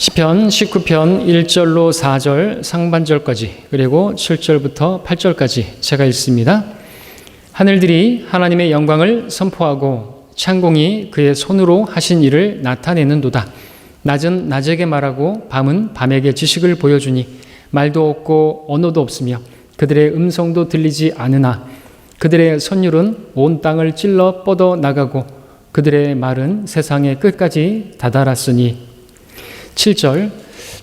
시편 19편 1절로 4절 상반절까지 그리고 7절부터 8절까지 제가 읽습니다. 하늘들이 하나님의 영광을 선포하고 창공이 그의 손으로 하신 일을 나타내는도다. 낮은 낮에게 말하고 밤은 밤에게 지식을 보여주니 말도 없고 언어도 없으며 그들의 음성도 들리지 않으나 그들의 선율은 온 땅을 찔러 뻗어 나가고 그들의 말은 세상의 끝까지 다다랐으니. 7절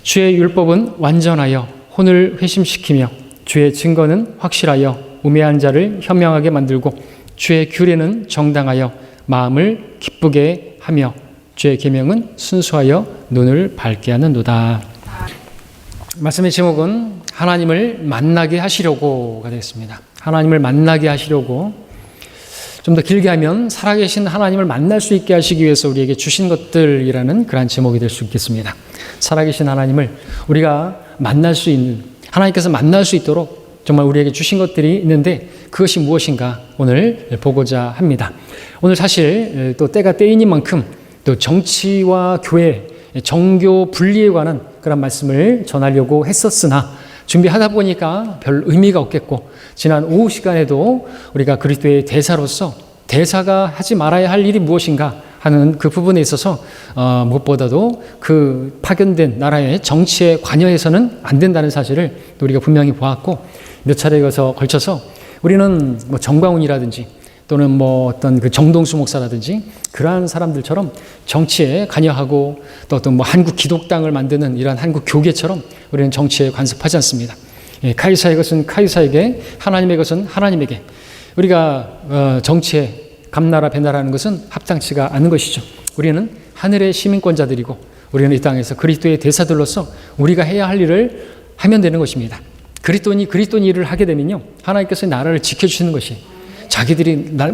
주의 율법은 완전하여 혼을 회심시키며 주의 증거는 확실하여 우매한 자를 현명하게 만들고 주의 규례는 정당하여 마음을 기쁘게 하며 주의 계명은 순수하여 눈을 밝게 하는도다. 말씀의 제목은 하나님을 만나게 하시려고가 되겠습니다. 하나님을 만나게 하시려고, 좀 더 길게 하면 살아계신 하나님을 만날 수 있게 하시기 위해서 우리에게 주신 것들이라는 그러한 제목이 될 수 있겠습니다. 살아계신 하나님을 우리가 만날 수 있는, 하나님께서 만날 수 있도록 정말 우리에게 주신 것들이 있는데 그것이 무엇인가 오늘 보고자 합니다. 오늘 사실 또 때가 때이니 만큼 또 정치와 교회, 정교 분리에 관한 그런 말씀을 전하려고 했었으나 준비하다 보니까 별 의미가 없겠고, 지난 오후 시간에도 우리가 그리스도의 대사로서 대사가 하지 말아야 할 일이 무엇인가 하는 그 부분에 있어서 무엇보다도 그 파견된 나라의 정치에 관여해서는 안 된다는 사실을 우리가 분명히 보았고, 몇 차례에 걸쳐서 우리는 뭐 정광훈이라든지 또는 뭐 어떤 그 정동수 목사라든지 그러한 사람들처럼 정치에 관여하고 또 어떤 뭐 한국 기독당을 만드는 이러한 한국 교계처럼 우리는 정치에 간섭하지 않습니다. 카이사의 것은 카이사에게, 하나님의 것은 하나님에게. 우리가 정치에 감나라 배나라는 것은 합당치가 않은 것이죠. 우리는 하늘의 시민권자들이고 우리는 이 땅에서 그리스도의 대사들로서 우리가 해야 할 일을 하면 되는 것입니다. 그리스도인이 일을 하게 되면요, 하나님께서 나라를 지켜주시는 것이,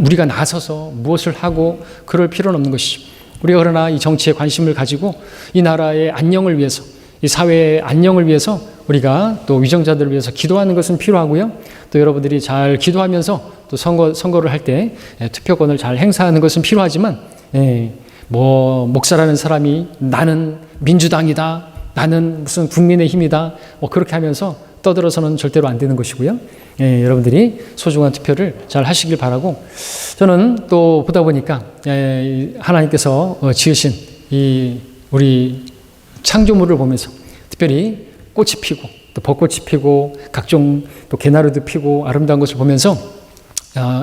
우리가 나서서 무엇을 하고 그럴 필요는 없는 것이죠. 우리가 그러나 이 정치에 관심을 가지고 이 나라의 안녕을 위해서, 이 사회의 안녕을 위해서 우리가 또 위정자들을 위해서 기도하는 것은 필요하고요. 또 여러분들이 잘 기도하면서 또 선거를 할 때 투표권을 잘 행사하는 것은 필요하지만, 뭐 목사라는 사람이 나는 민주당이다, 나는 무슨 국민의힘이다, 뭐 그렇게 하면서 떠들어서는 절대로 안 되는 것이고요. 여러분들이 소중한 투표를 잘 하시길 바라고, 저는 또 보다 보니까 하나님께서 지으신 이 우리 창조물을 보면서 특별히 꽃이 피고 또 벚꽃이 피고 각종 또 개나루도 피고 아름다운 것을 보면서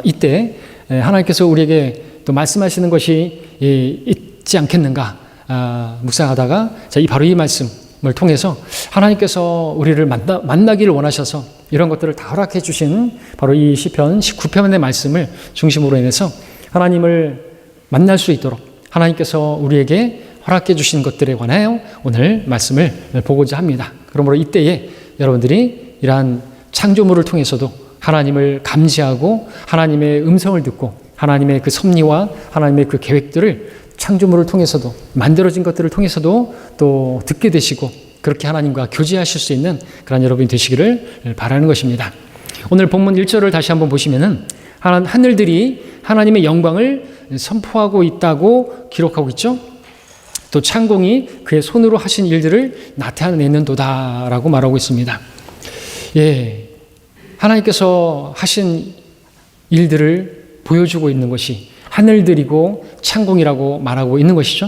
이때 하나님께서 우리에게 또 말씀하시는 것이 있지 않겠는가 묵상하다가 바로 이 말씀을 통해서 하나님께서 우리를 만나기를 원하셔서 이런 것들을 다 허락해 주신 바로 이 시편 19편의 말씀을 중심으로 인해서 하나님을 만날 수 있도록 하나님께서 우리에게 허락해 주신 것들에 관하여 오늘 말씀을 보고자 합니다. 그러므로 이때에 여러분들이 이러한 창조물을 통해서도 하나님을 감지하고 하나님의 음성을 듣고 하나님의 그 섭리와 하나님의 그 계획들을 창조물을 통해서도, 만들어진 것들을 통해서도 또 듣게 되시고 그렇게 하나님과 교제하실 수 있는 그런 여러분이 되시기를 바라는 것입니다. 오늘 본문 1절을 다시 한번 보시면은 하늘들이 하나님의 영광을 선포하고 있다고 기록하고 있죠. 또 창공이 그의 손으로 하신 일들을 나타내는도다라고 말하고 있습니다. 하나님께서 하신 일들을 보여주고 있는 것이 하늘들이고 창공이라고 말하고 있는 것이죠.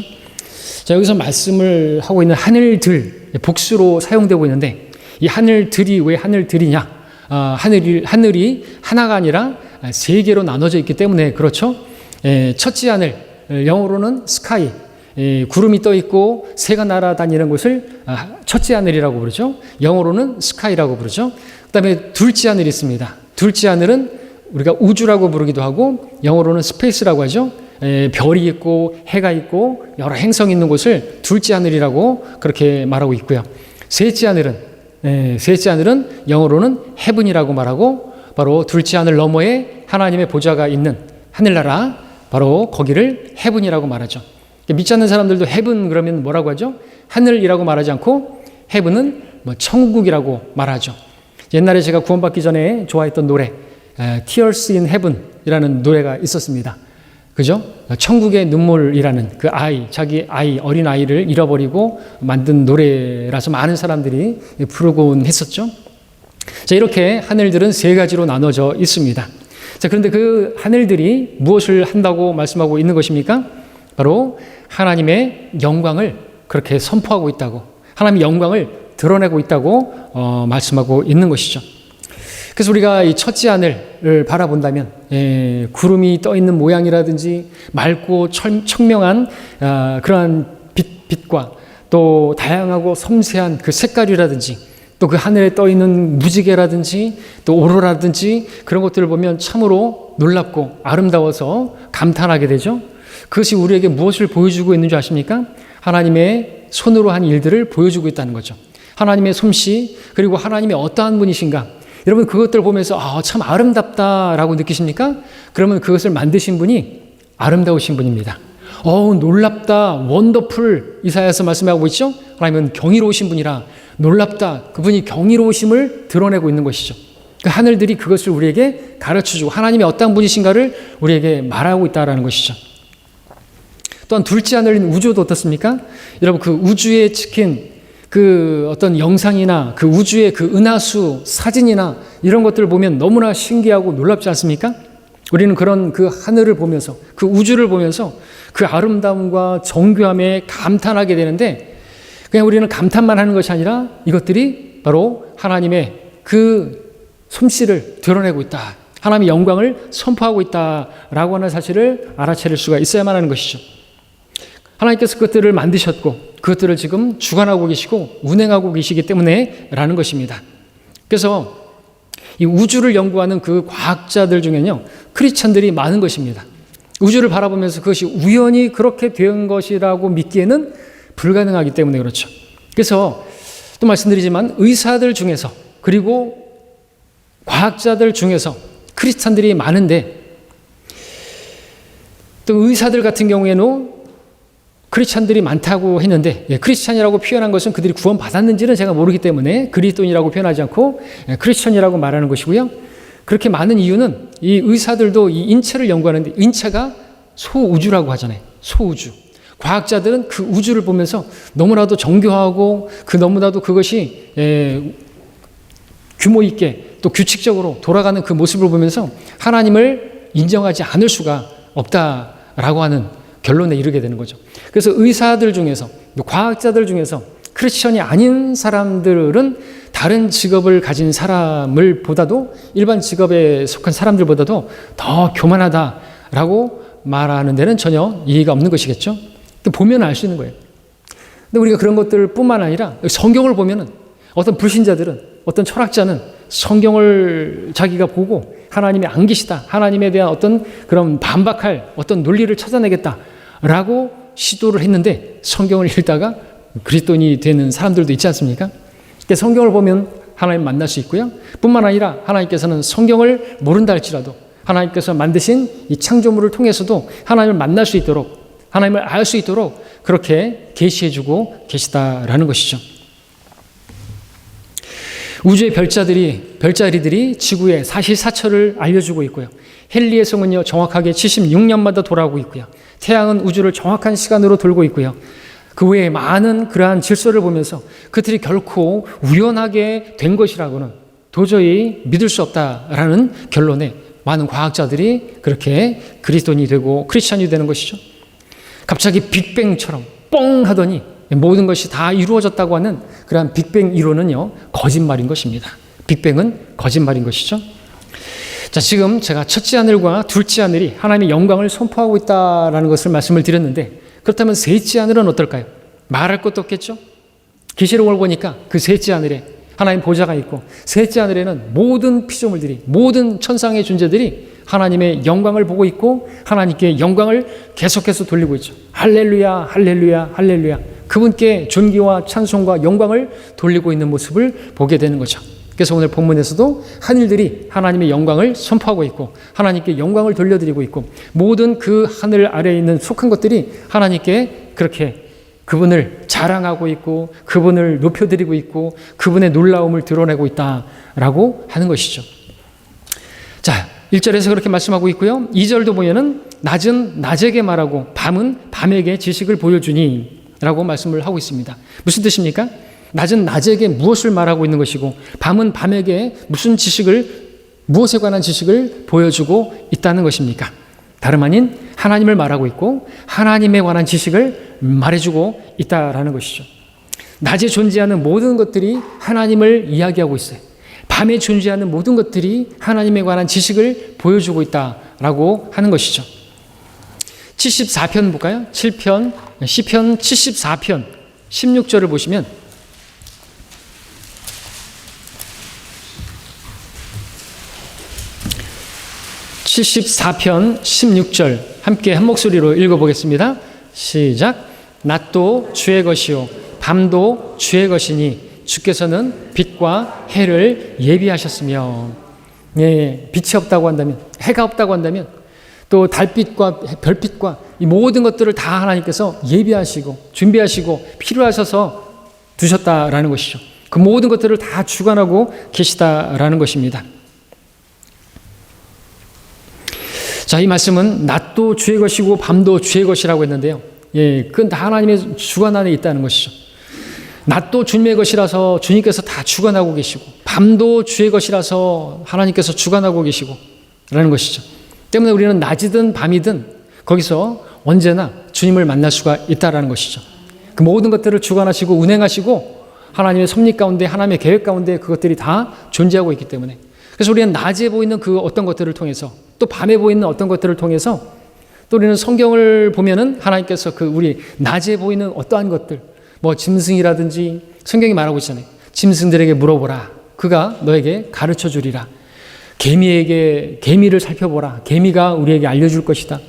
자, 여기서 말씀을 하고 있는 하늘들, 복수로 사용되고 있는데 이 하늘들이 왜 하늘들이냐? 하늘이 하나가 아니라 세 개로 나눠져 있기 때문에 그렇죠. 첫째 하늘, 영어로는 스카이, 구름이 떠 있고 새가 날아다니는 것을 첫째 하늘이라고 부르죠. 영어로는 스카이라고 부르죠. 그다음에 둘째 하늘이 있습니다. 둘째 하늘은 우리가 우주라고 부르기도 하고 영어로는 스페이스라고 하죠. 별이 있고 해가 있고 여러 행성이 있는 곳을 둘째 하늘이라고 그렇게 말하고 있고요. 셋째 하늘은 영어로는 헤븐이라고 말하고, 바로 둘째 하늘 너머에 하나님의 보좌가 있는 하늘나라, 바로 거기를 헤븐이라고 말하죠. 믿지 않는 사람들도 헤븐 그러면 뭐라고 하죠? 하늘이라고 말하지 않고 헤븐은 뭐 천국이라고 말하죠. 옛날에 제가 구원받기 전에 좋아했던 노래 Tears in Heaven이라는 노래가 있었습니다. 그죠? 천국의 눈물이라는 그 아이, 자기 아이, 어린 아이를 잃어버리고 만든 노래라서 많은 사람들이 부르곤 했었죠. 자, 이렇게 하늘들은 세 가지로 나눠져 있습니다. 자, 그런데 그 하늘들이 무엇을 한다고 말씀하고 있는 것입니까? 바로 하나님의 영광을 그렇게 선포하고 있다고, 하나님의 영광을 드러내고 있다고 말씀하고 있는 것이죠. 그래서 우리가 이 첫째 하늘을 바라본다면 구름이 떠 있는 모양이라든지 맑고 청명한 그러한 빛과 또 다양하고 섬세한 그 색깔이라든지 또 그 하늘에 떠 있는 무지개라든지 또 오로라든지 그런 것들을 보면 참으로 놀랍고 아름다워서 감탄하게 되죠. 그것이 우리에게 무엇을 보여주고 있는 줄 아십니까? 하나님의 손으로 한 일들을 보여주고 있다는 거죠. 하나님의 솜씨, 그리고 하나님의 어떠한 분이신가. 여러분 그것들 보면서 참 아름답다라고 느끼십니까? 그러면 그것을 만드신 분이 아름다우신 분입니다. 놀랍다, 원더풀, 이사야서 말씀하고 있죠? 하나님은 경이로우신 분이라 놀랍다, 그분이 경이로우심을 드러내고 있는 것이죠. 그 하늘들이 그것을 우리에게 가르쳐주고 하나님이 어떤 분이신가를 우리에게 말하고 있다는 것이죠. 또한 둘째 하늘인 우주도 어떻습니까? 여러분 그 우주에 찍힌 그 어떤 영상이나 그 우주의 그 은하수 사진이나 이런 것들을 보면 너무나 신기하고 놀랍지 않습니까? 우리는 그런 그 하늘을 보면서 그 우주를 보면서 그 아름다움과 정교함에 감탄하게 되는데 그냥 우리는 감탄만 하는 것이 아니라 이것들이 바로 하나님의 그 솜씨를 드러내고 있다. 하나님의 영광을 선포하고 있다라고 하는 사실을 알아차릴 수가 있어야만 하는 것이죠. 하나님께서 그것들을 만드셨고 그것들을 지금 주관하고 계시고 운행하고 계시기 때문에 라는 것입니다. 그래서 이 우주를 연구하는 그 과학자들 중에는요, 크리스찬들이 많은 것입니다. 우주를 바라보면서 그것이 우연히 그렇게 된 것이라고 믿기에는 불가능하기 때문에 그렇죠. 그래서 또 말씀드리지만 의사들 중에서 그리고 과학자들 중에서 크리스찬들이 많은데 또 의사들 같은 경우에는 크리스찬들이 많다고 했는데 크리스찬이라고 표현한 것은 그들이 구원받았는지는 제가 모르기 때문에 그리스도인이라고 표현하지 않고 크리스찬이라고 말하는 것이고요. 그렇게 많은 이유는 이 의사들도 이 인체를 연구하는데 인체가 소우주라고 하잖아요. 소우주. 과학자들은 그 우주를 보면서 너무나도 정교하고 너무나도 그것이 규모 있게 또 규칙적으로 돌아가는 그 모습을 보면서 하나님을 인정하지 않을 수가 없다라고 하는 결론에 이르게 되는 거죠. 그래서 의사들 중에서 과학자들 중에서 크리스천이 아닌 사람들은 다른 직업을 가진 사람을 보다도 일반 직업에 속한 사람들보다도 더 교만하다라고 말하는 데는 전혀 이의가 없는 것이겠죠. 또 보면 알 수 있는 거예요. 근데 우리가 그런 것들 뿐만 아니라 성경을 보면은 어떤 불신자들은 어떤 철학자는 성경을 자기가 보고 하나님이 안 계시다, 하나님에 대한 어떤 그런 반박할 어떤 논리를 찾아내겠다라고 시도를 했는데 성경을 읽다가 그리스도인이 되는 사람들도 있지 않습니까? 그러니까 성경을 보면 하나님 만날 수 있고요. 뿐만 아니라 하나님께서는 성경을 모른다 할지라도 하나님께서 만드신 이 창조물을 통해서도 하나님을 만날 수 있도록 하나님을 알 수 있도록 그렇게 계시해주고 계시다라는 것이죠. 우주의 별자리들이 지구의 사시사철을 알려주고 있고요. 헨리의 성은요 정확하게 76년마다 돌아오고 있고요. 태양은 우주를 정확한 시간으로 돌고 있고요. 그 외에 많은 그러한 질서를 보면서 그들이 결코 우연하게 된 것이라고는 도저히 믿을 수 없다라는 결론에 많은 과학자들이 그렇게 그리스도인이 되고 크리스천이 되는 것이죠. 갑자기 빅뱅처럼 뻥 하더니 모든 것이 다 이루어졌다고 하는 그러한 빅뱅 이론은요 거짓말인 것입니다. 빅뱅은 거짓말인 것이죠. 자, 지금 제가 첫째 하늘과 둘째 하늘이 하나님의 영광을 선포하고 있다라는 것을 말씀을 드렸는데 그렇다면 셋째 하늘은 어떨까요? 말할 것도 없겠죠. 계시록을 보니까 그 셋째 하늘에 하나님 보좌가 있고 셋째 하늘에는 모든 피조물들이 모든 천상의 존재들이 하나님의 영광을 보고 있고 하나님께 영광을 계속해서 돌리고 있죠. 할렐루야, 할렐루야, 할렐루야. 그분께 존귀와 찬송과 영광을 돌리고 있는 모습을 보게 되는 거죠. 그래서 오늘 본문에서도 하늘들이 하나님의 영광을 선포하고 있고 하나님께 영광을 돌려드리고 있고 모든 그 하늘 아래에 있는 속한 것들이 하나님께 그렇게 그분을 자랑하고 있고 그분을 높여드리고 있고 그분의 놀라움을 드러내고 있다라고 하는 것이죠. 자, 1절에서 그렇게 말씀하고 있고요. 2절도 보면은 낮은 낮에게 말하고 밤은 밤에게 지식을 보여주니 라고 말씀을 하고 있습니다. 무슨 뜻입니까? 낮은 낮에게 무엇을 말하고 있는 것이고 밤은 밤에게 무엇에 관한 지식을 보여주고 있다는 것입니까? 다름 아닌 하나님을 말하고 있고 하나님에 관한 지식을 말해주고 있다라는 것이죠. 낮에 존재하는 모든 것들이 하나님을 이야기하고 있어요. 밤에 존재하는 모든 것들이 하나님에 관한 지식을 보여주고 있다라고 하는 것이죠. 74편 볼까요? 시편 74편 16절을 보시면 (74편) 16절 함께 한 목소리로 읽어보겠습니다. 시작. 낮도 주의 것이요 밤도 주의 것이니 주께서는 빛과 해를 예비하셨으며. 예, 빛이 없다고 한다면, 해가 없다고 한다면, 또 달빛과 별빛과 이 모든 것들을 다 하나님께서 예비하시고 준비하시고 필요하셔서 두셨다라는 것이죠. 그 모든 것들을 다 주관하고 계시다라는 것입니다. 자, 이 말씀은 낮도 주의 것이고 밤도 주의 것이라고 했는데요. 예, 그건 다 하나님의 주관 안에 있다는 것이죠. 낮도 주님의 것이라서 주님께서 다 주관하고 계시고 밤도 주의 것이라서 하나님께서 주관하고 계시고 라는 것이죠. 때문에 우리는 낮이든 밤이든 거기서 언제나 주님을 만날 수가 있다는 것이죠. 그 모든 것들을 주관하시고 운행하시고 하나님의 섭리 가운데 하나님의 계획 가운데 그것들이 다 존재하고 있기 때문에 그래서 우리는 낮에 보이는 그 어떤 것들을 통해서 또 밤에 보이는 어떤 것들을 통해서 또 우리는 성경을 보면은 하나님께서 그 우리 낮에 보이는 어떠한 것들 뭐 짐승이라든지 성경이 말하고 있잖아요. 짐승들에게 물어보라. 그가 너에게 가르쳐 주리라. 개미를 살펴보라. 개미가 우리에게 알려줄 것이다.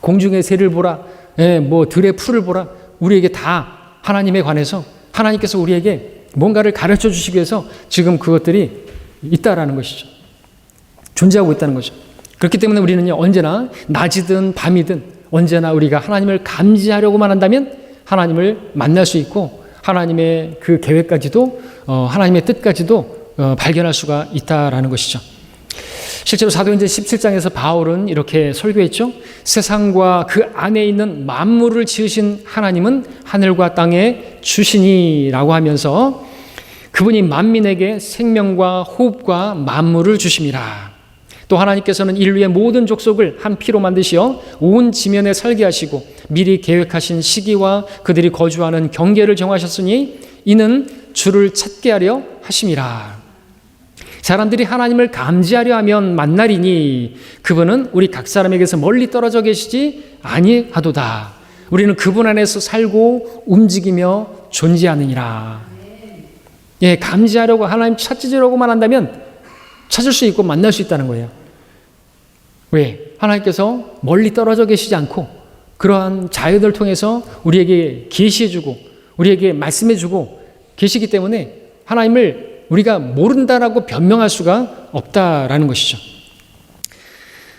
공중의 새를 보라. 예, 뭐 들의 풀을 보라. 우리에게 다 하나님에 관해서 하나님께서 우리에게 뭔가를 가르쳐 주시기 위해서 지금 그것들이 있다라는 것이죠. 존재하고 있다는 거죠. 그렇기 때문에 우리는요, 언제나 낮이든 밤이든 언제나 우리가 하나님을 감지하려고만 한다면 하나님을 만날 수 있고 하나님의 그 계획까지도 하나님의 뜻까지도 발견할 수가 있다라는 것이죠. 실제로 사도행전 17장에서 바울은 이렇게 설교했죠. 세상과 그 안에 있는 만물을 지으신 하나님은 하늘과 땅의 주시니라고 하면서 그분이 만민에게 생명과 호흡과 만물을 주심이라. 또 하나님께서는 인류의 모든 족속을 한 피로 만드시어 온 지면에 살게 하시고 미리 계획하신 시기와 그들이 거주하는 경계를 정하셨으니 이는 주를 찾게 하려 하심이라. 사람들이 하나님을 감지하려 하면 만나리니 그분은 우리 각 사람에게서 멀리 떨어져 계시지 아니하도다. 우리는 그분 안에서 살고 움직이며 존재하느니라. 예, 감지하려고 하나님 찾으려고만 한다면 찾을 수 있고 만날 수 있다는 거예요. 왜? 하나님께서 멀리 떨어져 계시지 않고 그러한 자유들을 통해서 우리에게 계시해주고 우리에게 말씀해주고 계시기 때문에 하나님을 우리가 모른다라고 변명할 수가 없다라는 것이죠.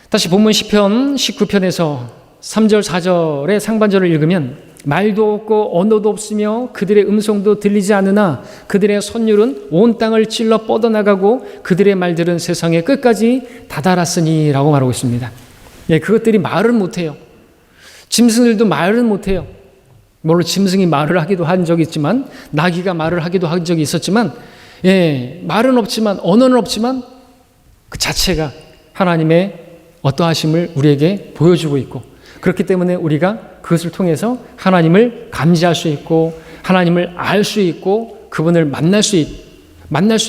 다시 본문 시편 19편에서 3절 4절의 상반절을 읽으면 말도 없고 언어도 없으며 그들의 음성도 들리지 않으나 그들의 선율은 온 땅을 찔러 뻗어나가고 그들의 말들은 세상의 끝까지 다다랐으니 라고 말하고 있습니다. 예, 그것들이 말은 못해요. 짐승들도 말은 못해요. 물론 짐승이 말을 하기도 한 적이 있지만 나귀가 말을 하기도 한 적이 있었지만 예, 말은 없지만 언어는 없지만 그 자체가 하나님의 어떠하심을 우리에게 보여주고 있고 그렇기 때문에 우리가 그것을 통해서 하나님을 감지할 수 있고 하나님을 알 수 있고 그분을 만날 수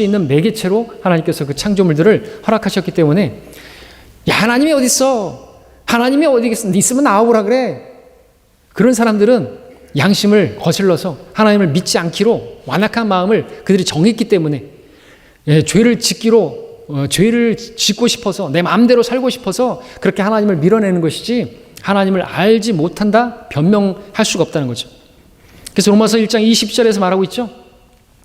있는 매개체로 하나님께서 그 창조물들을 허락하셨기 때문에 야, 하나님이 어디 있어? 하나님이 어디 있으면 나와보라 그래. 그런 사람들은 양심을 거슬러서 하나님을 믿지 않기로 완악한 마음을 그들이 정했기 때문에 죄를 짓고 싶어서 내 마음대로 살고 싶어서 그렇게 하나님을 밀어내는 것이지 하나님을 알지 못한다 변명할 수가 없다는 거죠. 그래서 로마서 1장 20절에서 말하고 있죠.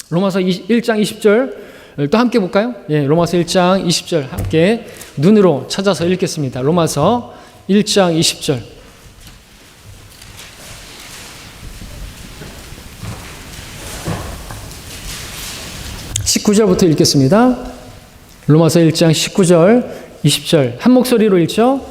로마서 1장 20절 또 함께 볼까요? 예, 로마서 1장 20절 함께 눈으로 찾아서 읽겠습니다. 로마서 1장 20절. (19절부터) 읽겠습니다. 로마서 1장 19절 20절 한 목소리로 읽죠.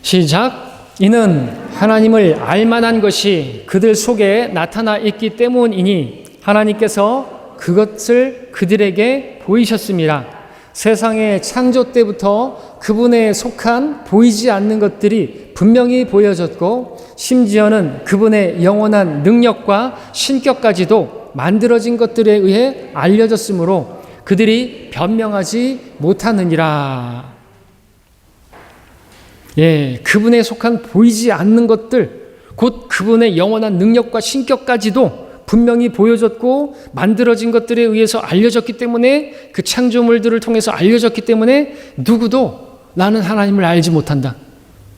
시작. 이는 하나님을 알만한 것이 그들 속에 나타나 있기 때문이니 하나님께서 그것을 그들에게 보이셨습니다. 세상의 창조 때부터 그분에 속한 보이지 않는 것들이 분명히 보여졌고 심지어는 그분의 영원한 능력과 신격까지도 만들어진 것들에 의해 알려졌으므로 그들이 변명하지 못하느니라. 그분에 속한 보이지 않는 것들, 곧 그분의 영원한 능력과 신격까지도 분명히 보여졌고 만들어진 것들에 의해서 알려졌기 때문에, 그 창조물들을 통해서 알려졌기 때문에 누구도 나는 하나님을 알지 못한다,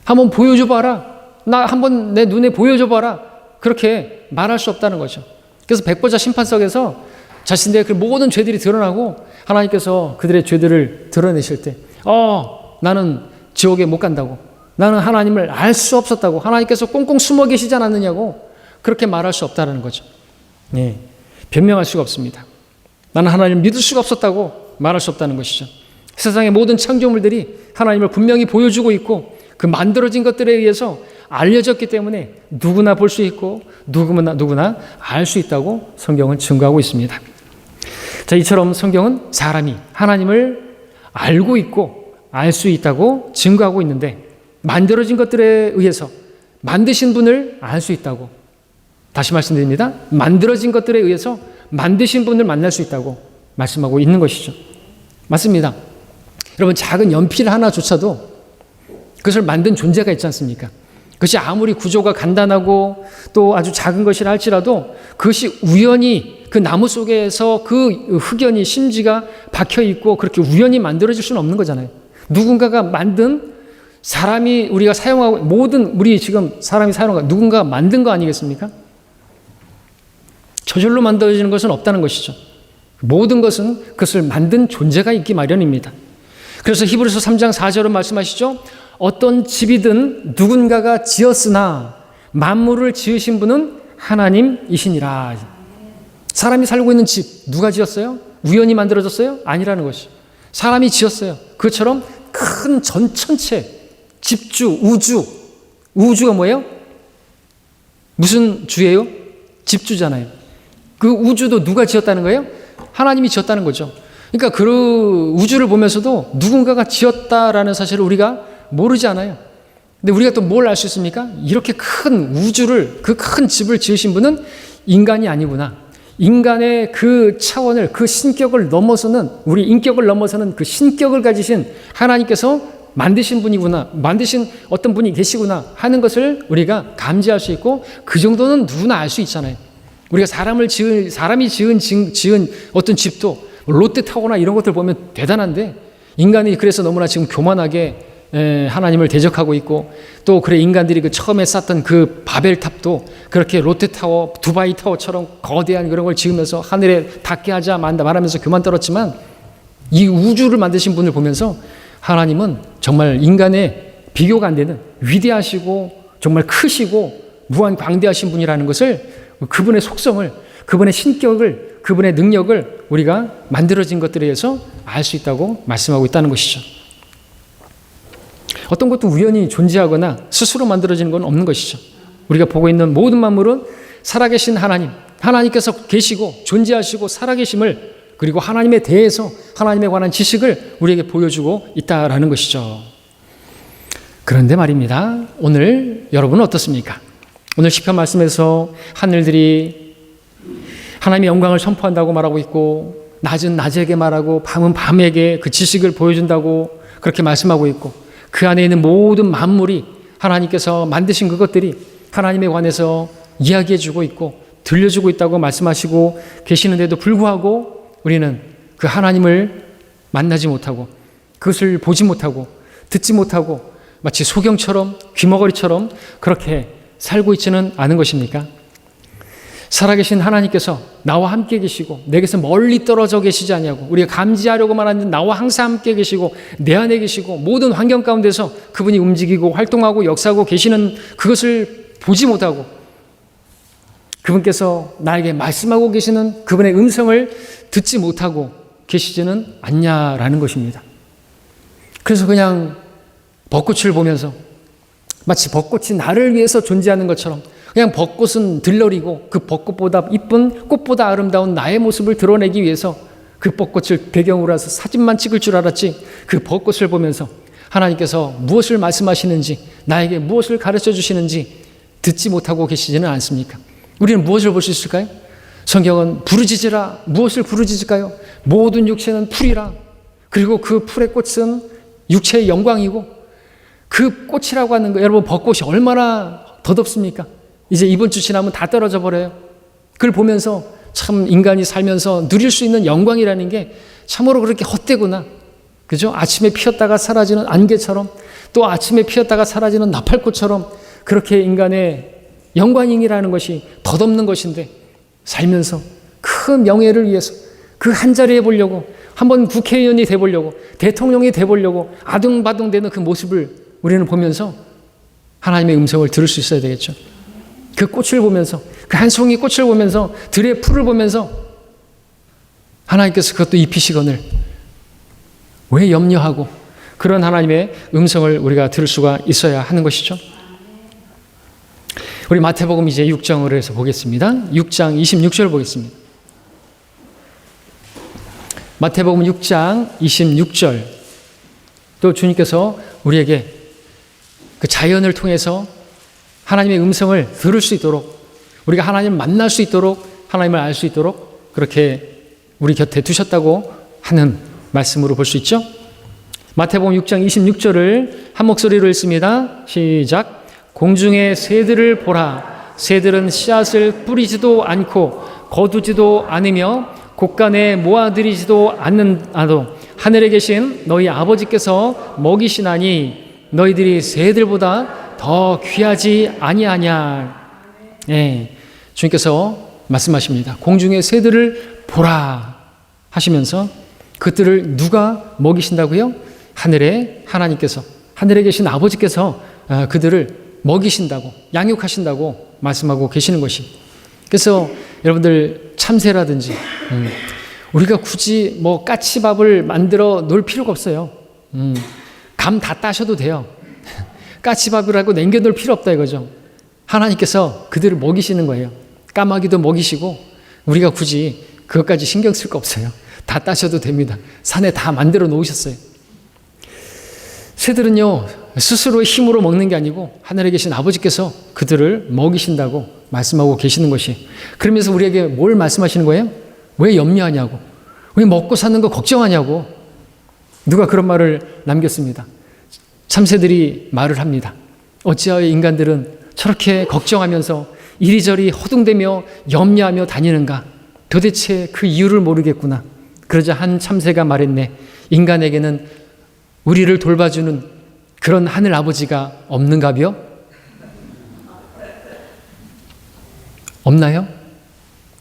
한번 보여줘봐라, 나 한번 내 눈에 보여줘봐라, 그렇게 말할 수 없다는 거죠. 그래서 백보자 심판석에서 자신들의 그 모든 죄들이 드러나고 하나님께서 그들의 죄들을 드러내실 때 나는 지옥에 못 간다고, 나는 하나님을 알 수 없었다고, 하나님께서 꽁꽁 숨어 계시지 않았느냐고 그렇게 말할 수 없다는 거죠. 변명할 수가 없습니다. 나는 하나님을 믿을 수가 없었다고 말할 수 없다는 것이죠. 세상의 모든 창조물들이 하나님을 분명히 보여주고 있고 그 만들어진 것들에 의해서 알려졌기 때문에 누구나 볼 수 있고 누구나 알 수 있다고 성경은 증거하고 있습니다. 자, 이처럼 성경은 사람이 하나님을 알고 있고 알 수 있다고 증거하고 있는데, 만들어진 것들에 의해서 만드신 분을 알 수 있다고, 다시 말씀드립니다. 만들어진 것들에 의해서 만드신 분을 만날 수 있다고 말씀하고 있는 것이죠. 맞습니다. 여러분, 작은 연필 하나조차도 그것을 만든 존재가 있지 않습니까? 그것이 아무리 구조가 간단하고 또 아주 작은 것이라 할지라도 그것이 우연히 그 나무 속에서 그 흑연이 심지가 박혀 있고 그렇게 우연히 만들어질 수는 없는 거잖아요. 누군가가 만든, 사람이 우리가 사용하고 모든 우리 지금 사람이 사용하고 누군가가 만든 거 아니겠습니까? 저절로 만들어지는 것은 없다는 것이죠. 모든 것은 그것을 만든 존재가 있기 마련입니다. 그래서 히브리서 3장 4절은 말씀하시죠. 어떤 집이든 누군가가 지었으나 만물을 지으신 분은 하나님이시니라. 사람이 살고 있는 집 누가 지었어요? 우연히 만들어졌어요? 아니라는 것이. 사람이 지었어요. 그것처럼 큰 전체 집주, 우주가 뭐예요? 무슨 주예요? 집주잖아요. 그 우주도 누가 지었다는 거예요? 하나님이 지었다는 거죠. 그러니까 그 우주를 보면서도 누군가가 지었다라는 사실을 우리가 모르지 않아요. 근데 우리가 또 뭘 알 수 있습니까? 이렇게 큰 우주를, 그 큰 집을 지으신 분은 인간이 아니구나. 인간의 그 차원을, 그 신격을 넘어서는, 우리 인격을 넘어서는 그 신격을 가지신 하나님께서 만드신 분이구나, 만드신 어떤 분이 계시구나 하는 것을 우리가 감지할 수 있고, 그 정도는 누구나 알 수 있잖아요. 우리가 사람이 지은 어떤 집도 롯데타워나 이런 것들 보면 대단한데, 인간이 그래서 너무나 지금 교만하게 하나님을 대적하고 있고, 또 그래 인간들이 그 처음에 쌓던 그 바벨탑도 그렇게 롯데타워, 두바이 타워처럼 거대한 그런 걸 지으면서 하늘에 닿게 하자 말하면서 교만 떨었지만, 이 우주를 만드신 분을 보면서 하나님은 정말 인간의 비교가 안 되는 위대하시고 정말 크시고 무한 광대하신 분이라는 것을, 그분의 속성을, 그분의 신격을, 그분의 능력을 우리가 만들어진 것들에 의해서 알 수 있다고 말씀하고 있다는 것이죠. 어떤 것도 우연히 존재하거나 스스로 만들어지는 건 없는 것이죠. 우리가 보고 있는 모든 만물은 살아계신 하나님께서 계시고 존재하시고 살아계심을, 그리고 하나님에 대해서, 하나님에 관한 지식을 우리에게 보여주고 있다라는 것이죠. 그런데 말입니다. 오늘 여러분은 어떻습니까? 오늘 시편 말씀에서 하늘들이 하나님의 영광을 선포한다고 말하고 있고, 낮은 낮에게 말하고 밤은 밤에게 그 지식을 보여준다고 그렇게 말씀하고 있고, 그 안에 있는 모든 만물이 하나님께서 만드신 그것들이 하나님에 관해서 이야기해주고 있고 들려주고 있다고 말씀하시고 계시는데도 불구하고 우리는 그 하나님을 만나지 못하고, 그것을 보지 못하고 듣지 못하고 마치 소경처럼 귀머거리처럼 그렇게 살고 있지는 않은 것입니까? 살아계신 하나님께서 나와 함께 계시고 내게서 멀리 떨어져 계시지 않냐고 우리가 감지하려고만 하는, 나와 항상 함께 계시고 내 안에 계시고 모든 환경 가운데서 그분이 움직이고 활동하고 역사하고 계시는 그것을 보지 못하고, 그분께서 나에게 말씀하고 계시는 그분의 음성을 듣지 못하고 계시지는 않냐라는 것입니다. 그래서 그냥 벚꽃을 보면서 마치 벚꽃이 나를 위해서 존재하는 것처럼 그냥 벚꽃은 들러리고 그 벚꽃보다 이쁜 꽃보다 아름다운 나의 모습을 드러내기 위해서 그 벚꽃을 배경으로 해서 사진만 찍을 줄 알았지, 그 벚꽃을 보면서 하나님께서 무엇을 말씀하시는지, 나에게 무엇을 가르쳐 주시는지 듣지 못하고 계시지는 않습니까? 우리는 무엇을 볼 수 있을까요? 성경은 부르짖으라. 무엇을 부르짖을까요? 모든 육체는 풀이라. 그리고 그 풀의 꽃은 육체의 영광이고, 그 꽃이라고 하는 거, 여러분 벚꽃이 얼마나 덧없습니까? 이제 이번 주 지나면 다 떨어져 버려요. 그걸 보면서 참 인간이 살면서 누릴 수 있는 영광이라는 게 참으로 그렇게 헛되구나. 그죠? 아침에 피었다가 사라지는 안개처럼, 또 아침에 피었다가 사라지는 나팔꽃처럼 그렇게 인간의 영광이라는 것이 덧없는 것인데, 살면서 그 명예를 위해서 그 한 자리에 보려고, 한번 국회의원이 돼보려고, 대통령이 돼보려고 아둥바둥대는 그 모습을 우리는 보면서 하나님의 음성을 들을 수 있어야 되겠죠. 그 꽃을 보면서, 그 한 송이 꽃을 보면서, 들의 풀을 보면서 하나님께서 그것도 입히시거늘 왜 염려하고, 그런 하나님의 음성을 우리가 들을 수가 있어야 하는 것이죠. 우리 마태복음 이제 6장으로 해서 보겠습니다. 6장 26절 보겠습니다. 마태복음 6장 26절. 또 주님께서 우리에게 그 자연을 통해서 하나님의 음성을 들을 수 있도록, 우리가 하나님을 만날 수 있도록, 하나님을 알 수 있도록 그렇게 우리 곁에 두셨다고 하는 말씀으로 볼 수 있죠. 마태복음 6장 26절을 한 목소리로 읽습니다. 시작. 공중의 새들을 보라. 새들은 씨앗을 뿌리지도 않고 거두지도 않으며 곡간에 모아들이지도 않는다도 하늘에 계신 너희 아버지께서 먹이시나니 너희들이 새들보다 더 귀하지 아니하냐. 예, 주님께서 말씀하십니다. 공중의 새들을 보라 하시면서 그들을 누가 먹이신다고요? 하늘에 하나님께서, 하늘에 계신 아버지께서 그들을 먹이신다고, 양육하신다고 말씀하고 계시는 것이. 그래서 여러분들 참새라든지 우리가 굳이 뭐 까치밥을 만들어 놓을 필요가 없어요. 감 다 따셔도 돼요. 까치밥이라고 남겨놓을 필요 없다 이거죠. 하나님께서 그들을 먹이시는 거예요. 까마귀도 먹이시고 우리가 굳이 그것까지 신경 쓸 거 없어요. 다 따셔도 됩니다. 산에 다 만들어 놓으셨어요. 새들은요, 스스로의 힘으로 먹는 게 아니고 하늘에 계신 아버지께서 그들을 먹이신다고 말씀하고 계시는 것이. 그러면서 우리에게 뭘 말씀하시는 거예요? 왜 염려하냐고, 왜 먹고 사는 거 걱정하냐고. 누가 그런 말을 남겼습니다. 참새들이 말을 합니다. 어찌하여 인간들은 저렇게 걱정하면서 이리저리 허둥대며 염려하며 다니는가. 도대체 그 이유를 모르겠구나. 그러자 한 참새가 말했네. 인간에게는 우리를 돌봐주는 그런 하늘 아버지가 없는가벼? 없나요?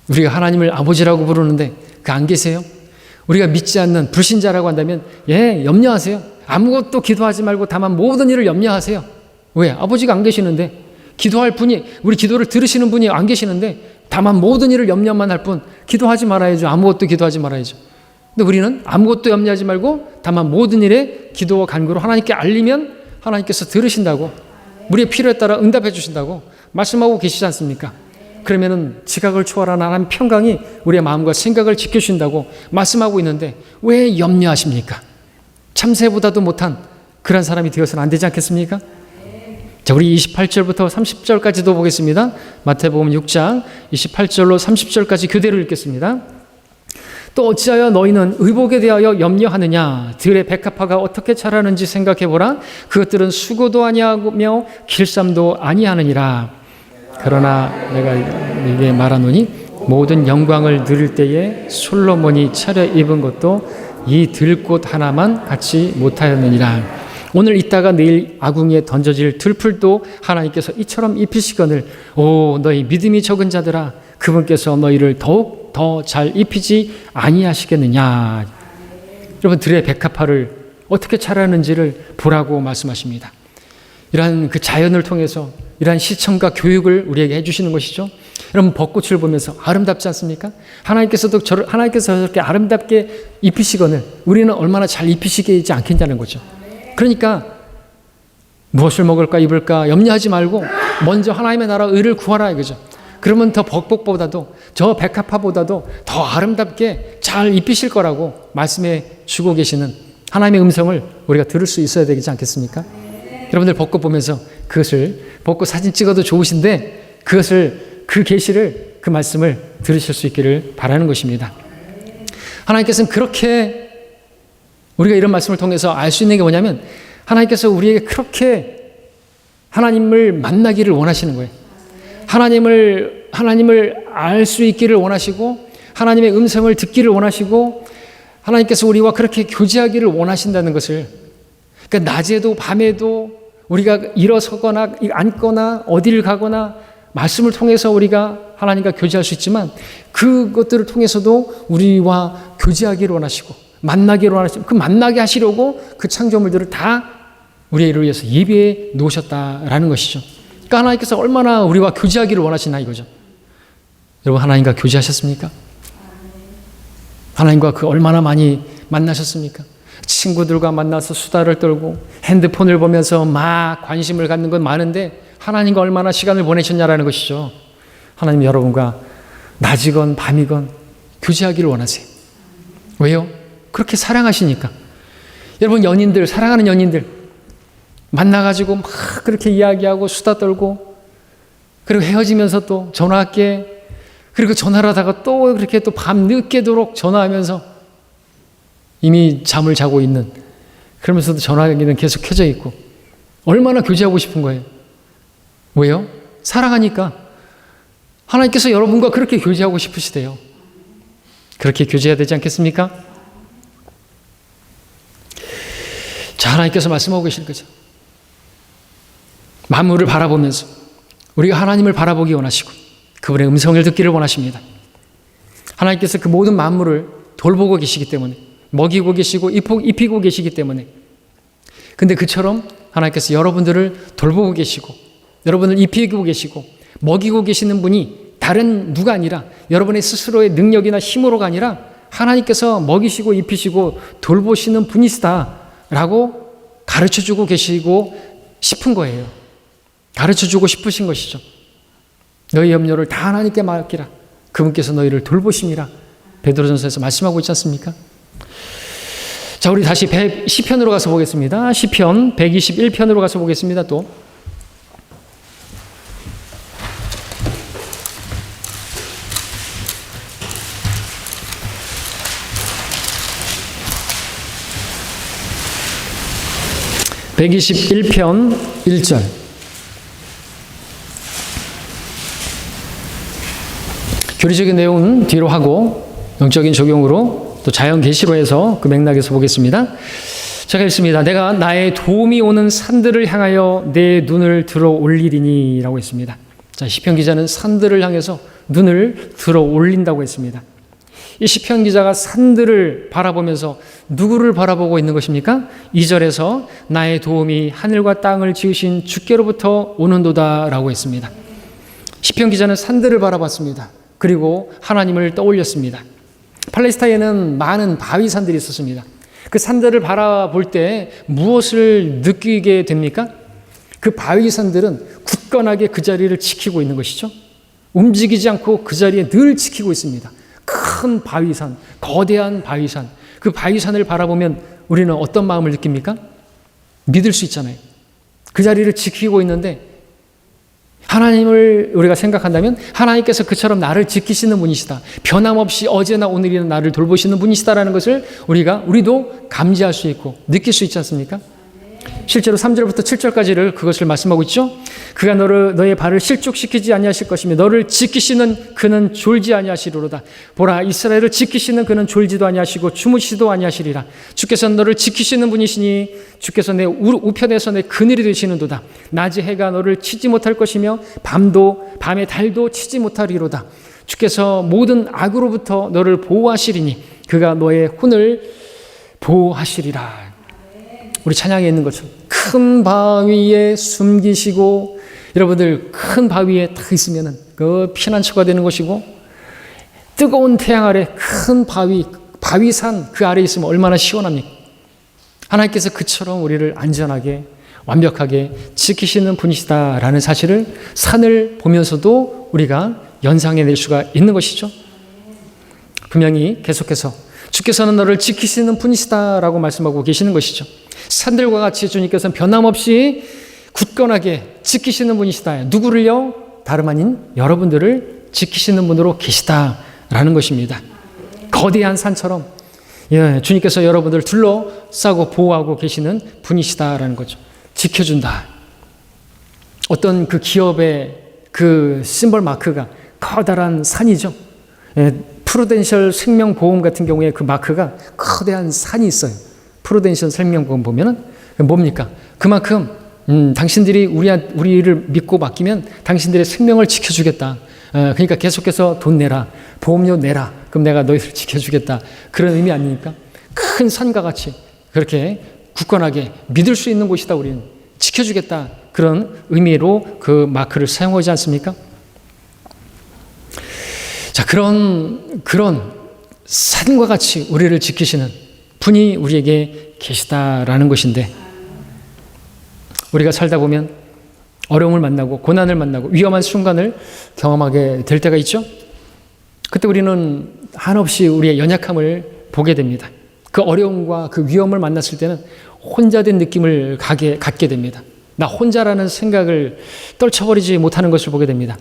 우리가 하나님을 아버지라고 부르는데 그 안 계세요? 우리가 믿지 않는 불신자라고 한다면 예, 염려하세요. 아무것도 기도하지 말고 다만 모든 일을 염려하세요. 왜? 아버지가 안 계시는데, 기도할 분이, 우리 기도를 들으시는 분이 안 계시는데 다만 모든 일을 염려만 할 뿐 기도하지 말아야죠. 아무것도 기도하지 말아야죠. 근데 우리는 아무것도 염려하지 말고 다만 모든 일에 기도와 간구로 하나님께 알리면 하나님께서 들으신다고, 우리의 필요에 따라 응답해 주신다고 말씀하고 계시지 않습니까? 그러면은 지각을 초월한 하나님의 평강이 우리의 마음과 생각을 지켜주신다고 말씀하고 있는데 왜 염려하십니까? 참새보다도 못한 그런 사람이 되어서는 안 되지 않겠습니까? 자, 우리 28절부터 30절까지도 보겠습니다. 마태복음 6장 28절로 30절까지 교대로 읽겠습니다. 또 어찌하여 너희는 의복에 대하여 염려하느냐? 들의 백합화가 어떻게 자라는지 생각해보라. 그것들은 수고도 아니하며 길쌈도 아니하느니라. 그러나 내가 네게 말하노니 모든 영광을 누릴 때에 솔로몬이 차려 입은 것도 이 들꽃 하나만 갖지 못하였느니라. 오늘 있다가 내일 아궁이에 던져질 들풀도 하나님께서 이처럼 입히시거늘 오 너희 믿음이 적은 자들아 그분께서 너희를 더욱 더 잘 입히지 아니하시겠느냐. 여러분, 들의 백합화를 어떻게 자라는지를 보라고 말씀하십니다. 이러한 그 자연을 통해서 이러한 시청과 교육을 우리에게 해주시는 것이죠. 여러분, 벚꽃을 보면서 아름답지 않습니까? 하나님께서 저렇게 아름답게 입히시거늘 우리는 얼마나 잘 입히시게 되지 않겠냐는 거죠. 그러니까 무엇을 먹을까 입을까 염려하지 말고 먼저 하나님의 나라 의를 구하라 이거죠. 그러면 더 벅복보다도 저 백합화보다도 더 아름답게 잘 입히실 거라고 말씀해 주고 계시는 하나님의 음성을 우리가 들을 수 있어야 되지 않겠습니까? 여러분들 벚꽃 보면서 그것을 벚꽃 사진 찍어도 좋으신데 그것을 그 계시를 그 말씀을 들으실 수 있기를 바라는 것입니다. 하나님께서는 그렇게 우리가 이런 말씀을 통해서 알 수 있는 게 뭐냐면 하나님께서 우리에게 그렇게 하나님을 만나기를 원하시는 거예요. 하나님을 알 수 있기를 원하시고 하나님의 음성을 듣기를 원하시고 하나님께서 우리와 그렇게 교제하기를 원하신다는 것을 그러니까 낮에도 밤에도 우리가 일어서거나 앉거나 어디를 가거나 말씀을 통해서 우리가 하나님과 교제할 수 있지만 그것들을 통해서도 우리와 교제하기를 원하시고 만나기를 원하시고 그 만나게 하시려고 그 창조물들을 다 우리를 위해서 예비해 놓으셨다라는 것이죠. 그러니까 하나님께서 얼마나 우리와 교제하기를 원하시나 이거죠. 여러분 하나님과 교제하셨습니까? 하나님과 그 얼마나 많이 만나셨습니까? 친구들과 만나서 수다를 떨고 핸드폰을 보면서 막 관심을 갖는 건 많은데 하나님과 얼마나 시간을 보내셨냐라는 것이죠. 하나님 여러분과 낮이건 밤이건 교제하기를 원하세요. 왜요? 그렇게 사랑하시니까. 여러분 연인들, 사랑하는 연인들 만나가지고 막 그렇게 이야기하고 수다 떨고 그리고 헤어지면서 또 전화할게 그리고 전화를 하다가 또 그렇게 또 밤 늦게도록 전화하면서 이미 잠을 자고 있는 그러면서도 전화기는 계속 켜져 있고 얼마나 교제하고 싶은 거예요. 왜요? 사랑하니까. 하나님께서 여러분과 그렇게 교제하고 싶으시대요. 그렇게 교제해야 되지 않겠습니까? 자, 하나님께서 말씀하고 계실 거죠. 만물을 바라보면서 우리가 하나님을 바라보기 원하시고 그분의 음성을 듣기를 원하십니다. 하나님께서 그 모든 만물을 돌보고 계시기 때문에 먹이고 계시고 입히고 계시기 때문에 근데 그처럼 하나님께서 여러분들을 돌보고 계시고 여러분을 입히고 계시고 먹이고 계시는 분이 다른 누가 아니라 여러분의 스스로의 능력이나 힘으로가 아니라 하나님께서 먹이시고 입히시고 돌보시는 분이시다라고 가르쳐주고 계시고 싶은 거예요. 가르쳐주고 싶으신 것이죠. 너희 염려를 다 하나님께 맡기라. 그분께서 너희를 돌보심이라. 베드로전서에서 말씀하고 있지 않습니까? 자, 우리 다시 시편으로 가서 보겠습니다. 시편 121편으로 가서 보겠습니다. 또 (121편) 1절 교리적인 내용은 뒤로 하고 영적인 적용으로 또 자연 계시로 해서 그 맥락에서 보겠습니다. 제가 읽습니다. 내가 나의 도움이 오는 산들을 향하여 내 눈을 들어 올리리니 라고 했습니다. 자, 시편 기자는 산들을 향해서 눈을 들어 올린다고 했습니다. 이 시편 기자가 산들을 바라보면서 누구를 바라보고 있는 것입니까? 2절에서 나의 도움이 하늘과 땅을 지으신 주께로부터 오는도다 라고 했습니다. 시편 기자는 산들을 바라봤습니다. 그리고 하나님을 떠올렸습니다. 팔레스타인에는 많은 바위산들이 있었습니다. 그 산들을 바라볼 때 무엇을 느끼게 됩니까? 그 바위산들은 굳건하게 그 자리를 지키고 있는 것이죠. 움직이지 않고 그 자리에 늘 지키고 있습니다. 큰 바위산, 거대한 바위산, 그 바위산을 바라보면 우리는 어떤 마음을 느낍니까? 믿을 수 있잖아요. 그 자리를 지키고 있는데 하나님을 우리가 생각한다면 하나님께서 그처럼 나를 지키시는 분이시다. 변함없이 어제나 오늘이나 나를 돌보시는 분이시다라는 것을 우리도 감지할 수 있고 느낄 수 있지 않습니까? 실제로 3절부터 7절까지를 그것을 말씀하고 있죠. 그가 너의 발을 실족시키지 아니하실 것이며 너를 지키시는 그는 졸지 아니하시리로다. 보라, 이스라엘을 지키시는 그는 졸지도 아니하시고 주무시도 아니하시리라. 주께서 너를 지키시는 분이시니 주께서 내 우편에서 내 그늘이 되시는도다. 낮에 해가 너를 치지 못할 것이며 밤에 달도 치지 못하리로다. 주께서 모든 악으로부터 너를 보호하시리니 그가 너의 혼을 보호하시리라. 우리 찬양에 있는 것처럼 큰 바위에 숨기시고, 여러분들 큰 바위에 딱 있으면은 그 피난처가 되는 것이고, 뜨거운 태양 아래 큰 바위산 그 아래 있으면 얼마나 시원합니까? 하나님께서 그처럼 우리를 안전하게 완벽하게 지키시는 분이시다라는 사실을 산을 보면서도 우리가 연상해낼 수가 있는 것이죠. 분명히 계속해서 주께서는 너를 지키시는 분이시다라고 말씀하고 계시는 것이죠. 산들과 같이 주님께서는 변함없이 굳건하게 지키시는 분이시다. 누구를요? 다름 아닌 여러분들을 지키시는 분으로 계시다라는 것입니다. 거대한 산처럼 주님께서 여러분들을 둘러싸고 보호하고 계시는 분이시다라는 거죠. 지켜준다. 어떤 그 기업의 그 심벌 마크가 커다란 산이죠. 프루덴셜 생명보험 같은 경우에 그 마크가 거대한 산이 있어요. 프루덴셜 생명보험 보면은 뭡니까? 그만큼 당신들이 우리를 믿고 맡기면 당신들의 생명을 지켜주겠다. 그러니까 계속해서 돈 내라. 보험료 내라. 그럼 내가 너희를 지켜주겠다. 그런 의미 아닙니까? 큰 산과 같이 그렇게 굳건하게 믿을 수 있는 곳이다. 우리는 지켜주겠다. 그런 의미로 그 마크를 사용하지 않습니까? 자, 그런 산과 같이 우리를 지키시는 분이 우리에게 계시다라는 것인데, 우리가 살다 보면 어려움을 만나고 고난을 만나고 위험한 순간을 경험하게 될 때가 있죠. 그때 우리는 한없이 우리의 연약함을 보게 됩니다. 그 어려움과 그 위험을 만났을 때는 혼자 된 느낌을 갖게 됩니다. 나 혼자라는 생각을 떨쳐버리지 못하는 것을 보게 됩니다.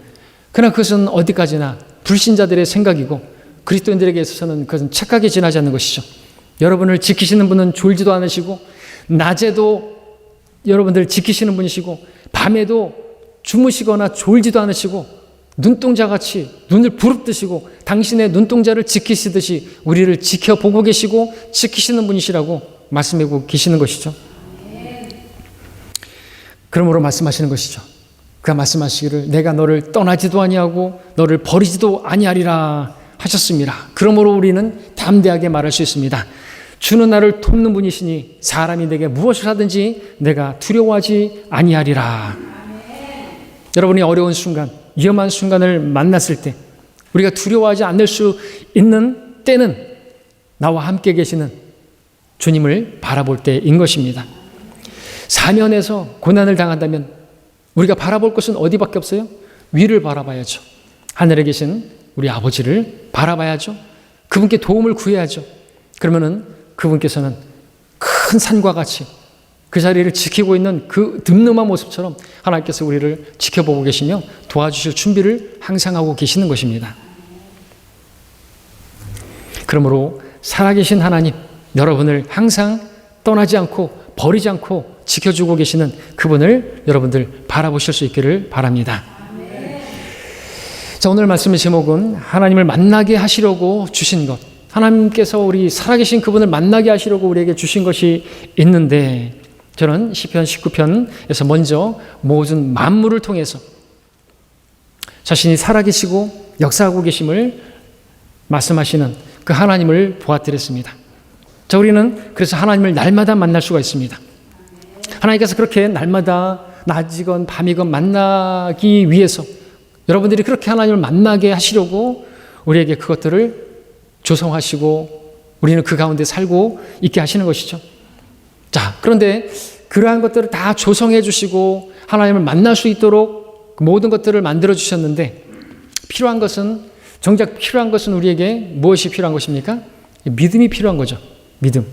그러나 그것은 어디까지나 불신자들의 생각이고 그리스도인들에게 있어서는 그것은 착하게 지나지 않는 것이죠. 여러분을 지키시는 분은 졸지도 않으시고 낮에도 여러분들 지키시는 분이시고 밤에도 주무시거나 졸지도 않으시고 눈동자같이 눈을 부릅뜨시고 당신의 눈동자를 지키시듯이 우리를 지켜보고 계시고 지키시는 분이시라고 말씀하고 계시는 것이죠. 그러므로 말씀하시는 것이죠. 그가 말씀하시기를 내가 너를 떠나지도 아니하고 너를 버리지도 아니하리라 하셨습니다. 그러므로 우리는 담대하게 말할 수 있습니다. 주는 나를 돕는 분이시니 사람이 내게 무엇을 하든지 내가 두려워하지 아니하리라. 여러분이 어려운 순간, 위험한 순간을 만났을 때 우리가 두려워하지 않을 수 있는 때는 나와 함께 계시는 주님을 바라볼 때인 것입니다. 사면에서 고난을 당한다면 우리가 바라볼 것은 어디밖에 없어요? 위를 바라봐야죠. 하늘에 계신 우리 아버지를 바라봐야죠. 그분께 도움을 구해야죠. 그러면은 그분께서는 큰 산과 같이 그 자리를 지키고 있는 그 늠름한 모습처럼 하나님께서 우리를 지켜보고 계시며 도와주실 준비를 항상 하고 계시는 것입니다. 그러므로 살아계신 하나님, 여러분을 항상 떠나지 않고 버리지 않고 지켜주고 계시는 그분을 여러분들 바라보실 수 있기를 바랍니다. 자, 오늘 말씀의 제목은 하나님을 만나게 하시려고 주신 것. 하나님께서 우리 살아계신 그분을 만나게 하시려고 우리에게 주신 것이 있는데, 저는 시편 19편에서 먼저 모든 만물을 통해서 자신이 살아계시고 역사하고 계심을 말씀하시는 그 하나님을 보아드렸습니다. 자, 우리는 그래서 하나님을 날마다 만날 수가 있습니다. 하나님께서 그렇게 날마다 낮이건 밤이건 만나기 위해서 여러분들이 그렇게 하나님을 만나게 하시려고 우리에게 그것들을 조성하시고 우리는 그 가운데 살고 있게 하시는 것이죠. 자, 그런데 그러한 것들을 다 조성해 주시고 하나님을 만날 수 있도록 모든 것들을 만들어 주셨는데 정작 필요한 것은 우리에게 무엇이 필요한 것입니까? 믿음이 필요한 거죠. 믿음.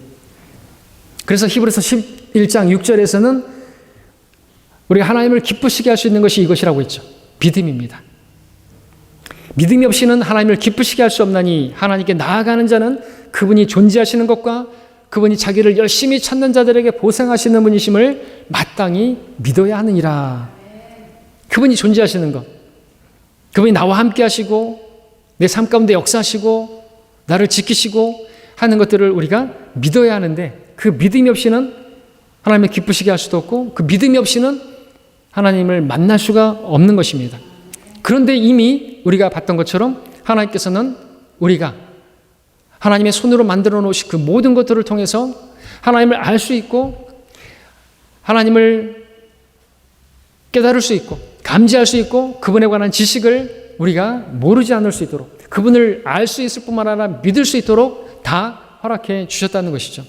그래서 히브리서 11장 6절에서는 우리가 하나님을 기쁘시게 할 수 있는 것이 이것이라고 했죠. 믿음입니다. 믿음이 없이는 하나님을 기쁘시게 할 수 없나니 하나님께 나아가는 자는 그분이 존재하시는 것과 그분이 자기를 열심히 찾는 자들에게 보상하시는 분이심을 마땅히 믿어야 하느니라. 그분이 존재하시는 것, 그분이 나와 함께 하시고 내 삶 가운데 역사하시고 나를 지키시고 하는 것들을 우리가 믿어야 하는데, 그 믿음이 없이는 하나님을 기쁘시게 할 수도 없고 그 믿음이 없이는 하나님을 만날 수가 없는 것입니다. 그런데 이미 우리가 봤던 것처럼 하나님께서는 우리가 하나님의 손으로 만들어 놓으신 그 모든 것들을 통해서 하나님을 알 수 있고 하나님을 깨달을 수 있고 감지할 수 있고 그분에 관한 지식을 우리가 모르지 않을 수 있도록, 그분을 알 수 있을 뿐만 아니라 믿을 수 있도록 다 허락해 주셨다는 것이죠.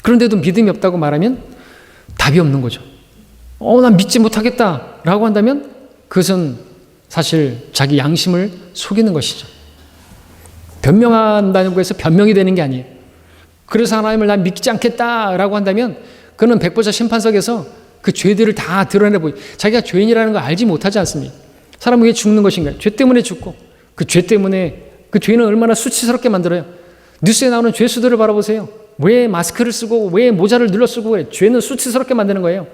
그런데도 믿음이 없다고 말하면 답이 없는 거죠. 난 믿지 못하겠다라고 한다면 그것은 사실 자기 양심을 속이는 것이죠. 변명한다는 것에서 변명이 되는 게 아니에요. 그래서 하나님을 난 믿지 않겠다라고 한다면 그는 백보자 심판석에서 그 죄들을 다 드러내보이 자기가 죄인이라는 걸 알지 못하지 않습니까? 사람은 왜 죽는 것인가? 죄 때문에 죽고 그 죄 때문에 그 죄는 얼마나 수치스럽게 만들어요. 뉴스에 나오는 죄수들을 바라보세요. 왜 마스크를 쓰고 왜 모자를 눌러 쓰고 그래? 죄는 수치스럽게 만드는 거예요.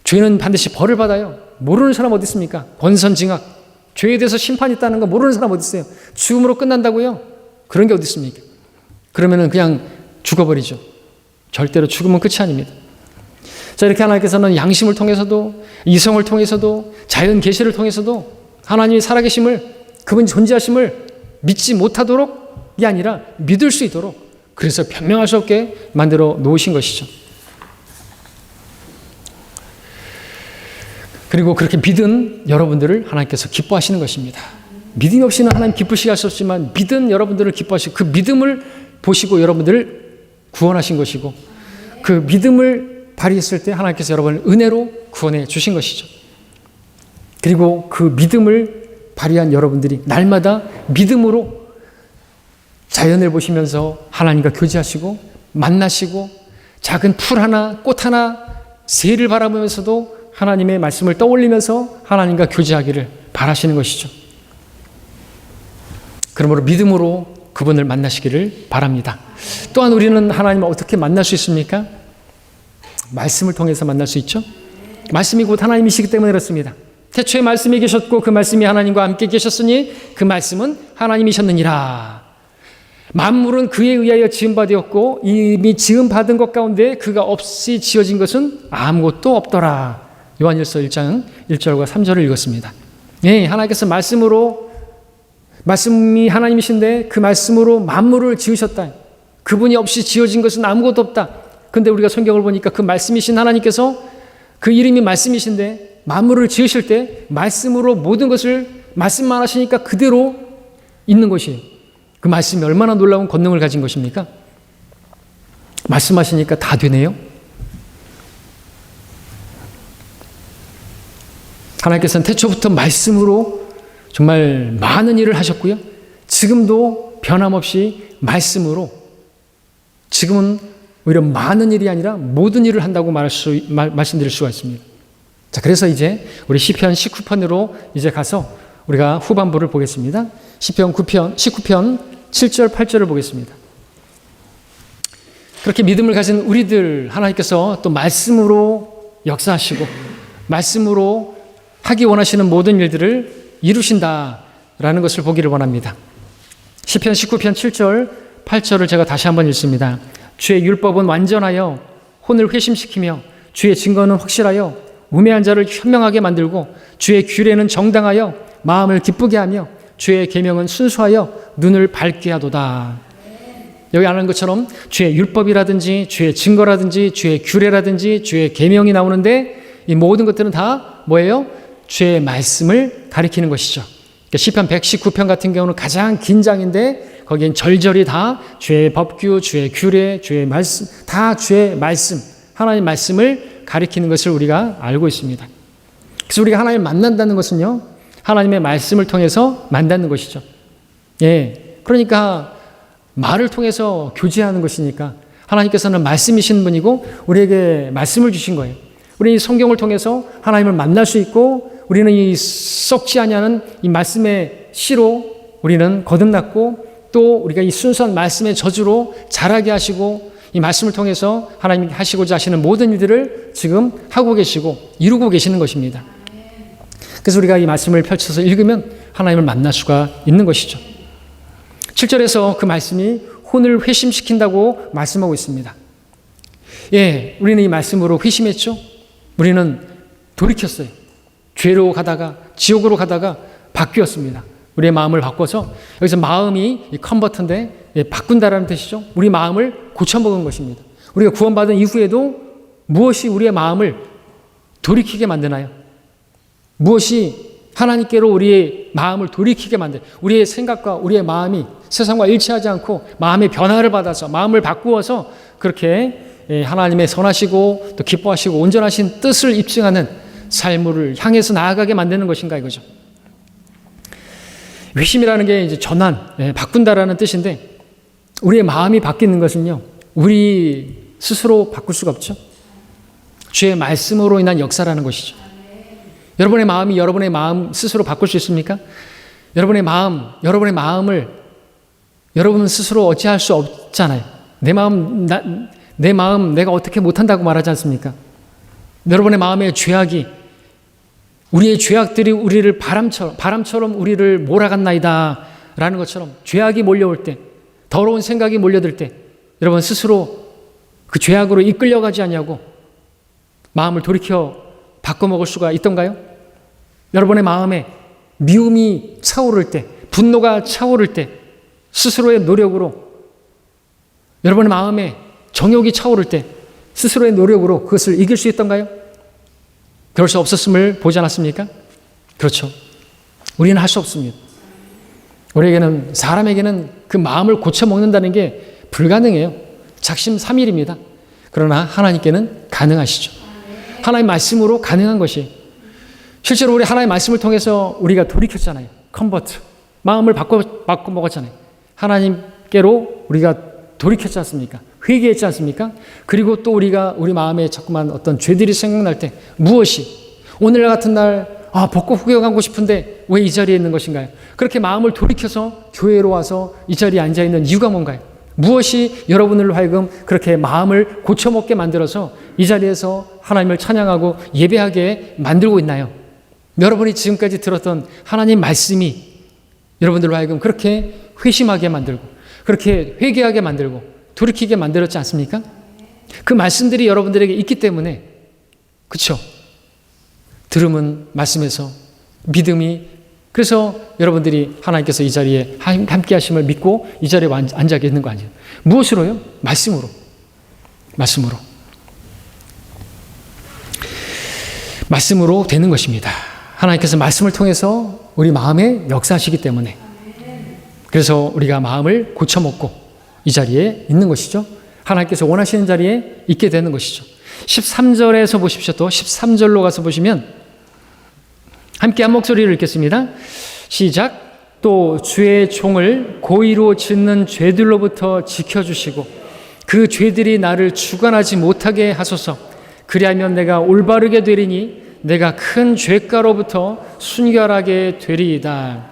죄는 반드시 벌을 받아요. 모르는 사람 어디 있습니까? 권선징악. 죄에 대해서 심판이 있다는 거 모르는 사람 어디 있어요? 죽음으로 끝난다고요? 그런 게 어디 있습니까? 그러면은 그냥 죽어버리죠. 절대로 죽음은 끝이 아닙니다. 자, 이렇게 하나님께서는 양심을 통해서도 이성을 통해서도 자연 계시를 통해서도 하나님이 살아계심을 그분이 존재하심을 믿지 못하도록이 아니라 믿을 수 있도록 그래서 변명할 수 없게 만들어 놓으신 것이죠. 그리고 그렇게 믿은 여러분들을 하나님께서 기뻐하시는 것입니다. 믿음이 없이는 하나님 기쁘시게 할 수 없지만 믿은 여러분들을 기뻐하시고 그 믿음을 보시고 여러분들을 구원하신 것이고 그 믿음을 발휘했을 때 하나님께서 여러분을 은혜로 구원해 주신 것이죠. 그리고 그 믿음을 발휘한 여러분들이 날마다 믿음으로 자연을 보시면서 하나님과 교제하시고 만나시고 작은 풀 하나, 꽃 하나, 새를 바라보면서도 하나님의 말씀을 떠올리면서 하나님과 교제하기를 바라시는 것이죠. 그러므로 믿음으로 그분을 만나시기를 바랍니다. 또한 우리는 하나님을 어떻게 만날 수 있습니까? 말씀을 통해서 만날 수 있죠. 말씀이 곧 하나님이시기 때문에 그렇습니다. 태초에 말씀이 계셨고 그 말씀이 하나님과 함께 계셨으니 그 말씀은 하나님이셨느니라. 만물은 그에 의하여 지음받았고 이미 지음받은 것 가운데 그가 없이 지어진 것은 아무것도 없더라. 요한일서 1장 1절과 3절을 읽었습니다. 예, 하나님께서 말씀이 하나님이신데 그 말씀으로 만물을 지으셨다. 그분이 없이 지어진 것은 아무것도 없다. 근데 우리가 성경을 보니까 그 말씀이신 하나님께서 그 이름이 말씀이신데 만물을 지으실 때 말씀으로 모든 것을 말씀만 하시니까 그대로 있는 것이에요. 그 말씀이 얼마나 놀라운 권능을 가진 것입니까? 말씀하시니까 다 되네요. 하나님께서는 태초부터 말씀으로 정말 많은 일을 하셨고요. 지금도 변함없이 말씀으로 지금은 오히려 많은 일이 아니라 모든 일을 한다고 말씀드릴 수가 있습니다. 자, 그래서 이제 우리 시편 19편으로 이제 가서 우리가 후반부를 보겠습니다. 시편 19편 7절 8절을 보겠습니다. 그렇게 믿음을 가진 우리들 하나님께서 또 말씀으로 역사하시고 말씀으로 하기 원하시는 모든 일들을 이루신다라는 것을 보기를 원합니다. 시편 19편 7절 8절을 제가 다시 한번 읽습니다. 주의 율법은 완전하여 혼을 회심시키며 주의 증거는 확실하여 우매한 자를 현명하게 만들고 주의 규례는 정당하여 마음을 기쁘게 하며 주의 계명은 순수하여 눈을 밝게 하도다. 여기 아는 것처럼 주의 율법이라든지 주의 증거라든지 주의 규례라든지 주의 계명이 나오는데 이 모든 것들은 다 뭐예요? 주의 말씀을 가리키는 것이죠. 그러니까 시편 119편 같은 경우는 가장 긴 장인데 거기엔 절절히 다 주의 법규, 주의 규례, 주의 말씀, 다 주의 말씀, 하나님 말씀을 가리키는 것을 우리가 알고 있습니다. 그래서 우리가 하나님을 만난다는 것은요, 하나님의 말씀을 통해서 만나는 것이죠. 예, 그러니까 말을 통해서 교제하는 것이니까 하나님께서는 말씀이신 분이고 우리에게 말씀을 주신 거예요. 우리는 이 성경을 통해서 하나님을 만날 수 있고 우리는 이 썩지 아니하는 이 말씀의 씨로 우리는 거듭났고 또 우리가 이 순수한 말씀의 저주로 자라게 하시고 이 말씀을 통해서 하나님이 하시고자 하시는 모든 일들을 지금 하고 계시고 이루고 계시는 것입니다. 그래서 우리가 이 말씀을 펼쳐서 읽으면 하나님을 만날 수가 있는 것이죠. 7절에서 그 말씀이 혼을 회심시킨다고 말씀하고 있습니다. 예, 우리는 이 말씀으로 회심했죠. 우리는 돌이켰어요. 죄로 가다가 지옥으로 가다가 바뀌었습니다. 우리의 마음을 바꿔서 여기서 마음이 컨버트인데 바꾼다라는 뜻이죠. 우리 마음을 고쳐먹은 것입니다. 우리가 구원받은 이후에도 무엇이 우리의 마음을 돌이키게 만드나요? 무엇이 하나님께로 우리의 마음을 돌이키게 만들, 우리의 생각과 우리의 마음이 세상과 일치하지 않고 마음의 변화를 받아서 마음을 바꾸어서 그렇게 하나님의 선하시고 또 기뻐하시고 온전하신 뜻을 입증하는 삶을 향해서 나아가게 만드는 것인가 이거죠. 회심이라는 게 이제 전환, 바꾼다라는 뜻인데 우리의 마음이 바뀌는 것은요, 우리 스스로 바꿀 수가 없죠. 주의 말씀으로 인한 역사라는 것이죠. 여러분의 마음이 여러분의 마음 스스로 바꿀 수 있습니까? 여러분의 마음을 여러분 스스로 어찌할 수 없잖아요. 내 마음 내가 어떻게 못한다고 말하지 않습니까? 여러분의 마음의 죄악이, 우리의 죄악들이 우리를 바람처럼 우리를 몰아갔나이다 라는 것처럼 죄악이 몰려올 때, 더러운 생각이 몰려들 때 여러분 스스로 그 죄악으로 이끌려가지 않냐고 마음을 돌이켜 바꿔먹을 수가 있던가요? 여러분의 마음에 미움이 차오를 때, 분노가 차오를 때 스스로의 노력으로, 여러분의 마음에 정욕이 차오를 때 스스로의 노력으로 그것을 이길 수 있던가요? 그럴 수 없었음을 보지 않았습니까? 그렇죠. 우리는 할 수 없습니다. 우리에게는, 사람에게는 그 마음을 고쳐먹는다는 게 불가능해요. 작심삼일입니다. 그러나 하나님께는 가능하시죠. 하나님의 말씀으로 가능한 것이, 실제로 우리 하나님의 말씀을 통해서 우리가 돌이켰잖아요. 컨버트, 마음을 바꿔 먹었잖아요. 하나님께로 우리가 돌이켰지 않습니까? 회개했지 않습니까? 그리고 또 우리가 우리 마음에 자꾸만 어떤 죄들이 생각날 때 무엇이, 오늘 같은 날 벚꽃 구경하고 싶은데 왜 이 자리에 있는 것인가요? 그렇게 마음을 돌이켜서 교회로 와서 이 자리에 앉아있는 이유가 뭔가요? 무엇이 여러분들로 하여금 그렇게 마음을 고쳐먹게 만들어서 이 자리에서 하나님을 찬양하고 예배하게 만들고 있나요? 여러분이 지금까지 들었던 하나님 말씀이 여러분들로 하여금 그렇게 회심하게 만들고, 그렇게 회개하게 만들고 돌이키게 만들었지 않습니까? 그 말씀들이 여러분들에게 있기 때문에, 그렇죠? 들음은 말씀에서, 믿음이, 그래서 여러분들이 하나님께서 이 자리에 함께 하심을 믿고 이 자리에 앉아 계시는 거 아니에요? 무엇으로요? 말씀으로. 말씀으로 되는 것입니다. 하나님께서 말씀을 통해서 우리 마음에 역사하시기 때문에, 그래서 우리가 마음을 고쳐먹고 이 자리에 있는 것이죠. 하나님께서 원하시는 자리에 있게 되는 것이죠. 13절에서 보십시오. 또 13절로 가서 보시면 함께 한 목소리를 읽겠습니다. 시작. 또 주의 종을 고의로 짓는 죄들로부터 지켜주시고 그 죄들이 나를 주관하지 못하게 하소서. 그리하면 내가 올바르게 되리니 내가 큰 죄가로부터 순결하게 되리이다.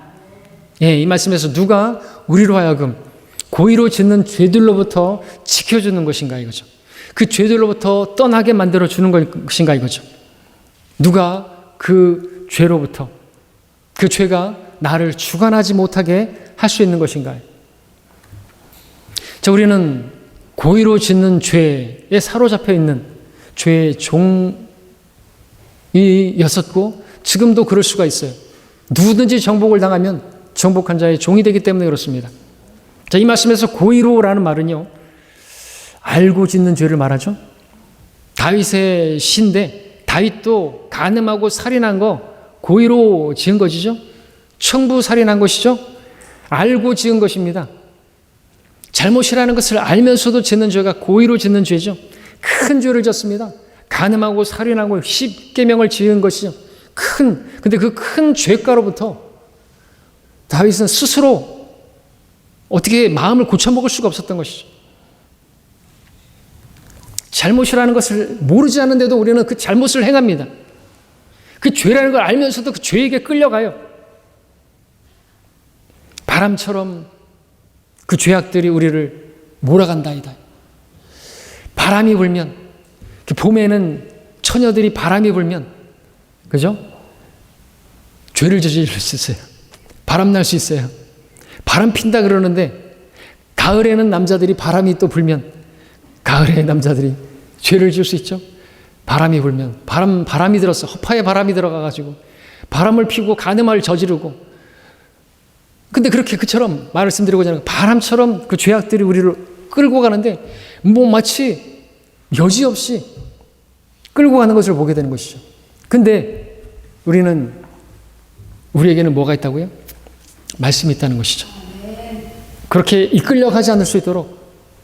이 말씀에서 누가 우리로 하여금 고의로 짓는 죄들로부터 지켜주는 것인가 이거죠. 그 죄들로부터 떠나게 만들어 주는 것인가 이거죠. 누가 그 죄로부터, 그 죄가 나를 주관하지 못하게 할 수 있는 것인가요? 우리는 고의로 짓는 죄에 사로잡혀 있는 죄의 종이었었고 지금도 그럴 수가 있어요. 누구든지 정복을 당하면 정복한 자의 종이 되기 때문에 그렇습니다. 이 말씀에서 고의로라는 말은요, 알고 짓는 죄를 말하죠. 다윗의 시인데 다윗도 간음하고 살인한 거 고의로 지은 것이죠. 청부 살인한 것이죠. 알고 지은 것입니다. 잘못이라는 것을 알면서도 짓는 죄가 고의로 짓는 죄죠. 큰 죄를 졌습니다. 간음하고 살인하고 10계명을 지은 것이죠. 근데 그 큰 죄가로부터 다윗은 스스로 어떻게 마음을 고쳐먹을 수가 없었던 것이죠. 잘못이라는 것을 모르지 않는데도 우리는 그 잘못을 행합니다. 그 죄라는 걸 알면서도 그 죄에게 끌려가요. 바람처럼 그 죄악들이 우리를 몰아간다이다. 바람이 불면, 봄에는 처녀들이 바람이 불면, 그죠? 죄를 저지를 수 있어요. 바람 날 수 있어요. 바람 핀다 그러는데, 가을에는 남자들이 바람이 또 불면, 가을에 남자들이 죄를 지을 수 있죠. 바람이 불면, 바람이 들었어. 허파에 바람이 들어가가지고, 바람을 피고 간음을 저지르고, 근데 그렇게 그처럼 말씀드리고자 하는 바람처럼 그 죄악들이 우리를 끌고 가는데 마치 여지없이 끌고 가는 것을 보게 되는 것이죠. 근데 우리는 우리에게는 뭐가 있다고요? 말씀이 있다는 것이죠. 그렇게 이끌려가지 않을 수 있도록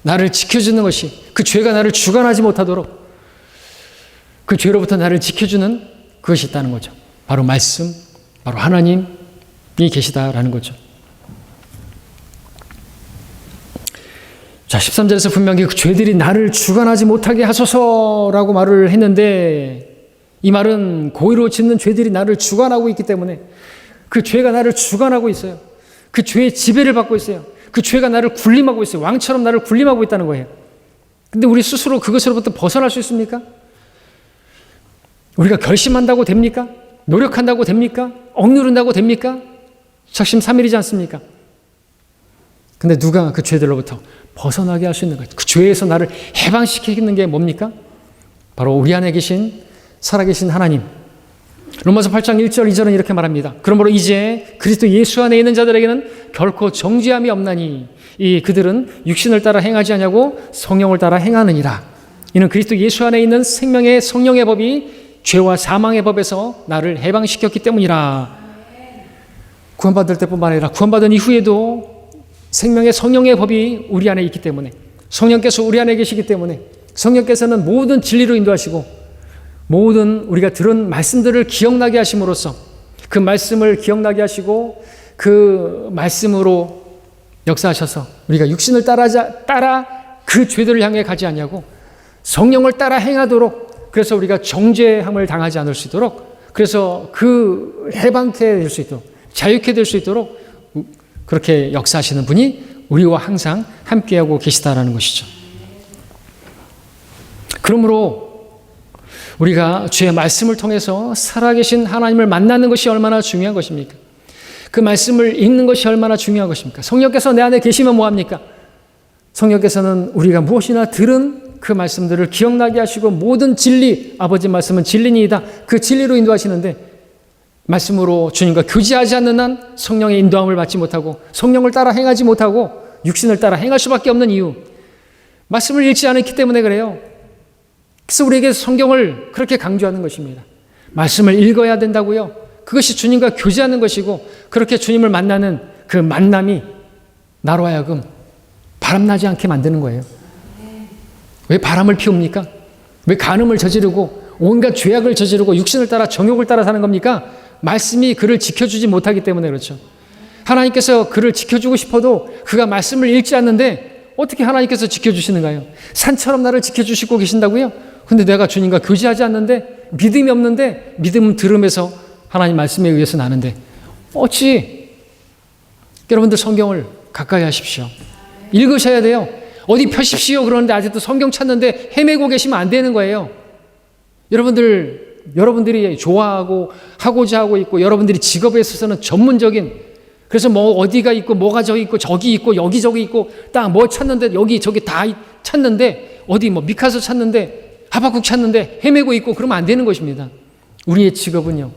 나를 지켜주는 것이, 그 죄가 나를 주관하지 못하도록 그 죄로부터 나를 지켜주는 그것이 있다는 거죠. 바로 말씀, 바로 하나님이 계시다라는 거죠. 자, 13절에서 분명히 그 죄들이 나를 주관하지 못하게 하소서라고 말을 했는데, 이 말은 고의로 짓는 죄들이 나를 주관하고 있기 때문에, 그 죄가 나를 주관하고 있어요. 그 죄의 지배를 받고 있어요. 그 죄가 나를 군림하고 있어요. 왕처럼 나를 군림하고 있다는 거예요. 근데 우리 스스로 그것으로부터 벗어날 수 있습니까? 우리가 결심한다고 됩니까? 노력한다고 됩니까? 억누른다고 됩니까? 작심삼일이지 않습니까? 근데 누가 그 죄들로부터 벗어나게 할 수 있는 거예요? 그 죄에서 나를 해방시키는 게 뭡니까? 바로 우리 안에 계신 살아계신 하나님. 로마서 8장 1절 2절은 이렇게 말합니다. 그러므로 이제 그리스도 예수 안에 있는 자들에게는 결코 정죄함이 없나니 그들은 육신을 따라 행하지 아니하고 성령을 따라 행하느니라. 이는 그리스도 예수 안에 있는 생명의 성령의 법이 죄와 사망의 법에서 나를 해방시켰기 때문이라. 구원받을 때뿐만 아니라 구원받은 이후에도 생명의 성령의 법이 우리 안에 있기 때문에, 성령께서 우리 안에 계시기 때문에 성령께서는 모든 진리로 인도하시고 모든 우리가 들은 말씀들을 기억나게 하심으로써 그 말씀을 기억나게 하시고 그 말씀으로 역사하셔서 우리가 육신을 따라 그 죄들을 향해 가지 않냐고 성령을 따라 행하도록, 그래서 우리가 정죄함을 당하지 않을 수 있도록, 그래서 그 해방케 될 수 있도록, 자유케 될 수 있도록 그렇게 역사하시는 분이 우리와 항상 함께하고 계시다라는 것이죠. 그러므로 우리가 주의 말씀을 통해서 살아계신 하나님을 만나는 것이 얼마나 중요한 것입니까? 그 말씀을 읽는 것이 얼마나 중요한 것입니까? 성령께서 내 안에 계시면 뭐합니까? 성령께서는 우리가 무엇이나 들은 그 말씀들을 기억나게 하시고 모든 진리, 아버지 말씀은 진리니이다. 그 진리로 인도하시는데, 말씀으로 주님과 교제하지 않는 한 성령의 인도함을 받지 못하고 성령을 따라 행하지 못하고 육신을 따라 행할 수밖에 없는 이유, 말씀을 읽지 않았기 때문에 그래요. 그래서 우리에게 성경을 그렇게 강조하는 것입니다. 말씀을 읽어야 된다고요. 그것이 주님과 교제하는 것이고, 그렇게 주님을 만나는 그 만남이 나로 하여금 바람나지 않게 만드는 거예요. 왜 바람을 피웁니까? 왜 간음을 저지르고 온갖 죄악을 저지르고 육신을 따라 정욕을 따라 사는 겁니까? 말씀이 그를 지켜주지 못하기 때문에 그렇죠. 하나님께서 그를 지켜주고 싶어도 그가 말씀을 읽지 않는데 어떻게 하나님께서 지켜주시는가요? 산처럼 나를 지켜주시고 계신다고요? 근데 내가 주님과 교제하지 않는데, 믿음이 없는데, 믿음 들음에서 하나님 말씀에 의해서 나는데 어찌. 여러분들 성경을 가까이 하십시오. 읽으셔야 돼요. 어디 펴십시오 그러는데 아직도 성경 찾는데 헤매고 계시면 안 되는 거예요. 여러분들이 좋아하고 하고자 하고 있고, 여러분들이 직업에 있어서는 전문적인, 그래서 뭐 어디가 있고 뭐가 저기 있고 저기 있고 여기저기 있고 딱 뭐 찾는데 여기 저기 다 찾는데, 어디 뭐 미카서 찾는데 하박국 찾는데 헤매고 있고 그러면 안 되는 것입니다. 우리의 직업은요,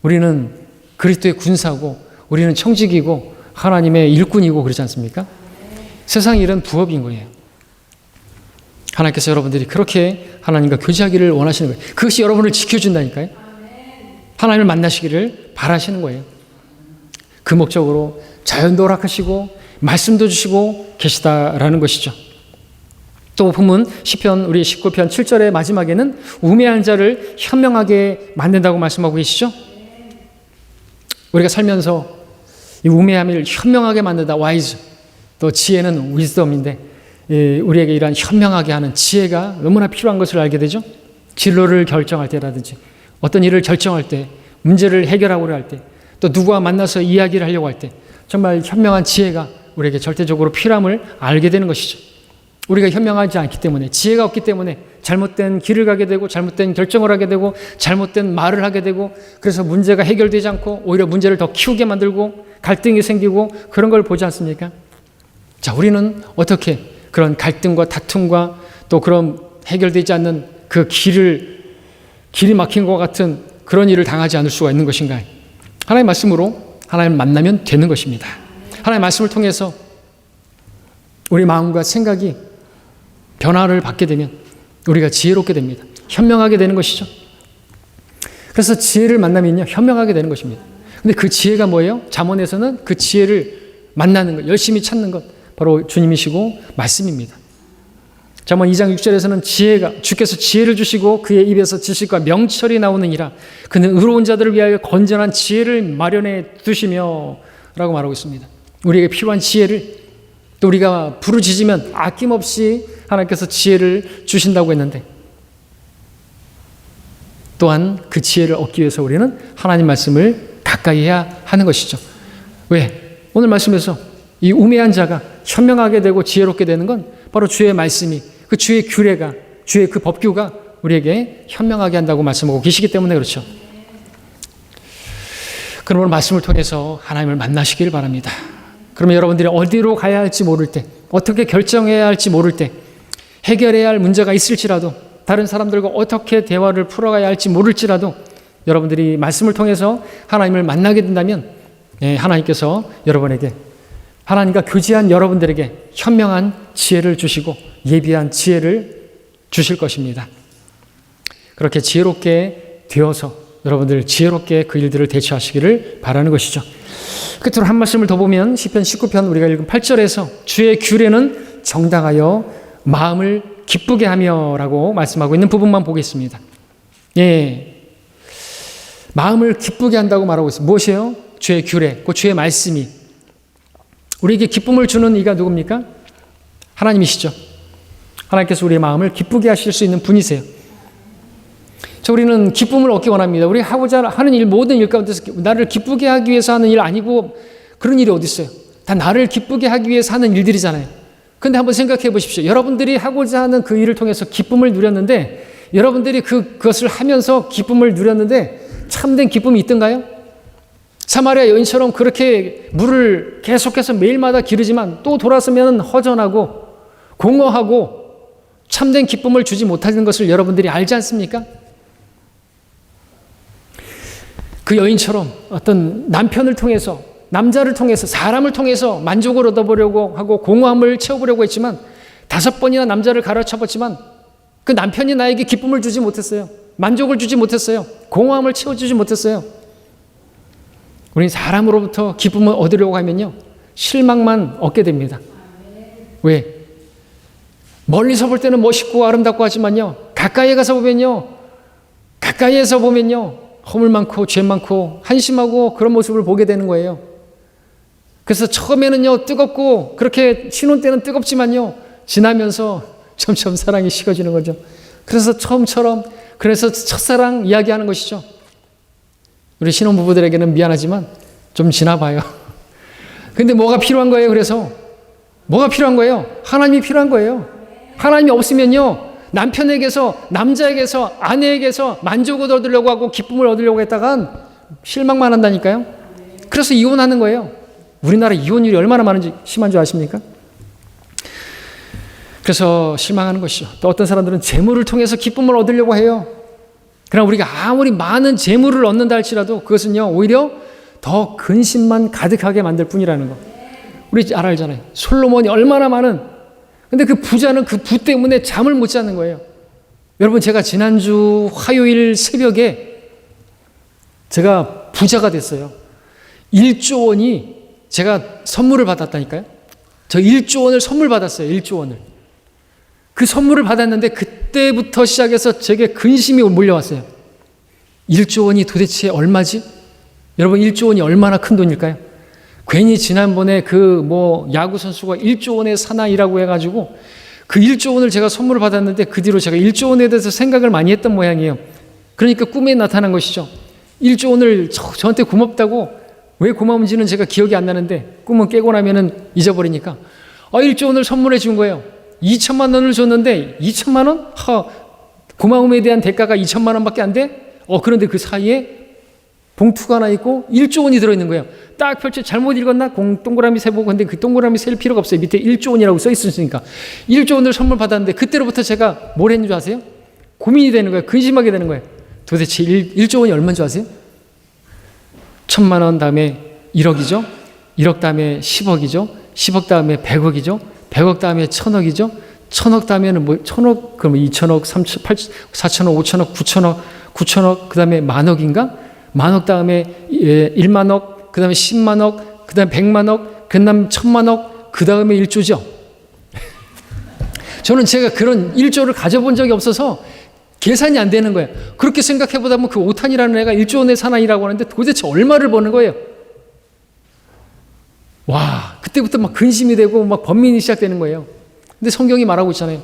우리는 그리스도의 군사고 우리는 청직이고 하나님의 일꾼이고 그렇지 않습니까? 세상 일은 부업인 거예요. 하나님께서 여러분들이 그렇게 하나님과 교제하기를 원하시는 거예요. 그것이 여러분을 지켜준다니까요. 하나님을 만나시기를 바라시는 거예요. 그 목적으로 자연도 허락하시고 말씀도 주시고 계시다라는 것이죠. 또 보면 시편 우리 19편 7절의 마지막에는 우매한 자를 현명하게 만든다고 말씀하고 계시죠. 우리가 살면서 이 우매함을 현명하게 만든다, 와이즈. 또 지혜는 위즈덤인데, 우리에게 이러한 현명하게 하는 지혜가 너무나 필요한 것을 알게 되죠. 진로를 결정할 때라든지, 어떤 일을 결정할 때, 문제를 해결하고 할 때, 또 누구와 만나서 이야기를 하려고 할 때 정말 현명한 지혜가 우리에게 절대적으로 필요함을 알게 되는 것이죠. 우리가 현명하지 않기 때문에, 지혜가 없기 때문에 잘못된 길을 가게 되고 잘못된 결정을 하게 되고 잘못된 말을 하게 되고, 그래서 문제가 해결되지 않고 오히려 문제를 더 키우게 만들고 갈등이 생기고 그런 걸 보지 않습니까? 자, 우리는 어떻게 그런 갈등과 다툼과 또 그런 해결되지 않는 그 길이 막힌 것 같은 그런 일을 당하지 않을 수가 있는 것인가? 하나님의 말씀으로 하나님을 만나면 되는 것입니다. 하나님의 말씀을 통해서 우리 마음과 생각이 변화를 받게 되면 우리가 지혜롭게 됩니다. 현명하게 되는 것이죠. 그래서 지혜를 만나면요, 현명하게 되는 것입니다. 근데 그 지혜가 뭐예요? 잠언에서는 그 지혜를 만나는 것, 열심히 찾는 것, 바로 주님이시고 말씀입니다. 잠언 2장 6절에서는 주께서 지혜를 주시고 그의 입에서 지식과 명철이 나오느니라. 그는 의로운 자들을 위하여 건전한 지혜를 마련해 두시며 라고 말하고 있습니다. 우리에게 필요한 지혜를, 또 우리가 부르짖으면 아낌없이 하나님께서 지혜를 주신다고 했는데, 또한 그 지혜를 얻기 위해서 우리는 하나님 말씀을 가까이 해야 하는 것이죠. 왜? 오늘 말씀에서 이 우매한 자가 현명하게 되고 지혜롭게 되는 건 바로 주의 말씀이, 그 주의 규례가, 주의 그 법규가 우리에게 현명하게 한다고 말씀하고 계시기 때문에 그렇죠. 그럼 오늘 말씀을 통해서 하나님을 만나시길 바랍니다. 그러면 여러분들이 어디로 가야 할지 모를 때, 어떻게 결정해야 할지 모를 때, 해결해야 할 문제가 있을지라도, 다른 사람들과 어떻게 대화를 풀어가야 할지 모를지라도 여러분들이 말씀을 통해서 하나님을 만나게 된다면 하나님께서 여러분에게, 하나님과 교제한 여러분들에게 현명한 지혜를 주시고 예비한 지혜를 주실 것입니다. 그렇게 지혜롭게 되어서 여러분들 지혜롭게 그 일들을 대처하시기를 바라는 것이죠. 끝으로 한 말씀을 더 보면 시편 19편 우리가 읽은 8절에서 주의 규례는 정당하여 마음을 기쁘게 하며 라고 말씀하고 있는 부분만 보겠습니다. 마음을 기쁘게 한다고 말하고 있습니다. 무엇이에요? 주의 규례, 그 주의 말씀이. 우리에게 기쁨을 주는 이가 누굽니까? 하나님이시죠. 하나님께서 우리의 마음을 기쁘게 하실 수 있는 분이세요. 우리는 기쁨을 얻기 원합니다. 우리 하고자 하는 일, 모든 일 가운데서 나를 기쁘게 하기 위해서 하는 일 아니고 그런 일이 어디 있어요? 다 나를 기쁘게 하기 위해서 하는 일들이잖아요. 그런데 한번 생각해 보십시오. 여러분들이 하고자 하는 그 일을 통해서 기쁨을 누렸는데, 여러분들이 그것을 하면서 기쁨을 누렸는데 참된 기쁨이 있던가요? 사마리아 여인처럼 그렇게 물을 계속해서 매일마다 기르지만 또 돌아서면 허전하고 공허하고 참된 기쁨을 주지 못하는 것을 여러분들이 알지 않습니까? 그 여인처럼 어떤 남편을 통해서, 남자를 통해서, 사람을 통해서 만족을 얻어보려고 하고 공허함을 채워보려고 했지만 5번이나 남자를 가르쳐봤지만 그 남편이 나에게 기쁨을 주지 못했어요. 만족을 주지 못했어요. 공허함을 채워주지 못했어요. 우리는 사람으로부터 기쁨을 얻으려고 하면요, 실망만 얻게 됩니다. 왜? 멀리서 볼 때는 멋있고 아름답고 하지만요, 가까이에서 보면요 허물 많고 죄 많고 한심하고 그런 모습을 보게 되는 거예요. 그래서 처음에는요 뜨겁고, 그렇게 신혼 때는 뜨겁지만요 지나면서 점점 사랑이 식어지는 거죠. 그래서 처음처럼, 그래서 첫사랑 이야기하는 것이죠. 우리 신혼부부들에게는 미안하지만 좀 지나봐요. 근데 뭐가 필요한 거예요? 그래서 뭐가 필요한 거예요? 하나님이 필요한 거예요. 하나님이 없으면요, 남편에게서, 남자에게서, 아내에게서 만족을 얻으려고 하고 기쁨을 얻으려고 했다간 실망만 한다니까요. 그래서 이혼하는 거예요. 우리나라 이혼율이 얼마나 심한 줄 아십니까? 그래서 실망하는 것이죠. 또 어떤 사람들은 재물을 통해서 기쁨을 얻으려고 해요. 그러나 우리가 아무리 많은 재물을 얻는다 할지라도 그것은요 오히려 더 근심만 가득하게 만들 뿐이라는 거. 우리 잘 알잖아요. 솔로몬이 얼마나 많은, 근데 그 부자는 그 부 때문에 잠을 못 자는 거예요. 여러분, 제가 지난주 화요일 새벽에 제가 부자가 됐어요. 1조 원이 제가 선물을 받았다니까요. 저 1조 원을 선물 받았어요. 1조 원을. 그 선물을 받았는데 그때부터 시작해서 제게 근심이 몰려왔어요. 1조 원이 도대체 얼마지? 여러분, 1조 원이 얼마나 큰 돈일까요? 괜히 지난번에 야구 선수가 1조 원의 사나이라고 해가지고 그 1조 원을 제가 선물을 받았는데 그 뒤로 제가 1조 원에 대해서 생각을 많이 했던 모양이에요. 그러니까 꿈에 나타난 것이죠. 1조 원을 저한테 고맙다고, 왜 고마운지는 제가 기억이 안 나는데 꿈은 깨고 나면은 잊어버리니까 1조 원을 선물해 준 거예요. 2천만 원을 줬는데 2천만 원? 고마움에 대한 대가가 2천만 원밖에 안 돼? 그런데 그 사이에 봉투가 하나 있고 1조 원이 들어있는 거예요. 딱 펼쳐, 잘못 읽었나? 동그라미 세 보고, 근데 그 동그라미 셀 필요가 없어요. 밑에 1조 원이라고 써 있으니까. 1조 원을 선물 받았는데 그때로부터 제가 뭘 했는 줄 아세요? 고민이 되는 거예요. 근심하게 되는 거예요. 도대체 1조 원이 얼마인 줄 아세요? 1,000만 원 다음에 1억이죠. 1억 다음에 10억이죠. 10억 다음에 100억이죠. 100억 다음에 1,000억이죠. 1,000억 다음에는 1,000억, 그러면 2,000억, 3,000억, 8,000억, 4,000억, 5,000억, 9,000억, 그 다음에 10,000억인가? 10,000억 다음에 10,000억, 그 다음에 100,000억, 그 다음에 100,000억, 그 다음에 1,000,000억, 그 다음에 1조죠. 저는 제가 그런 1조를 가져본 적이 없어서 계산이 안 되는 거예요. 그렇게 생각해보다 보면 그 오탄이라는 애가 1조 원의 사나이라고 하는데 도대체 얼마를 버는 거예요? 와, 그때부터 막 근심이 되고 막 번민이 시작되는 거예요. 근데 성경이 말하고 있잖아요.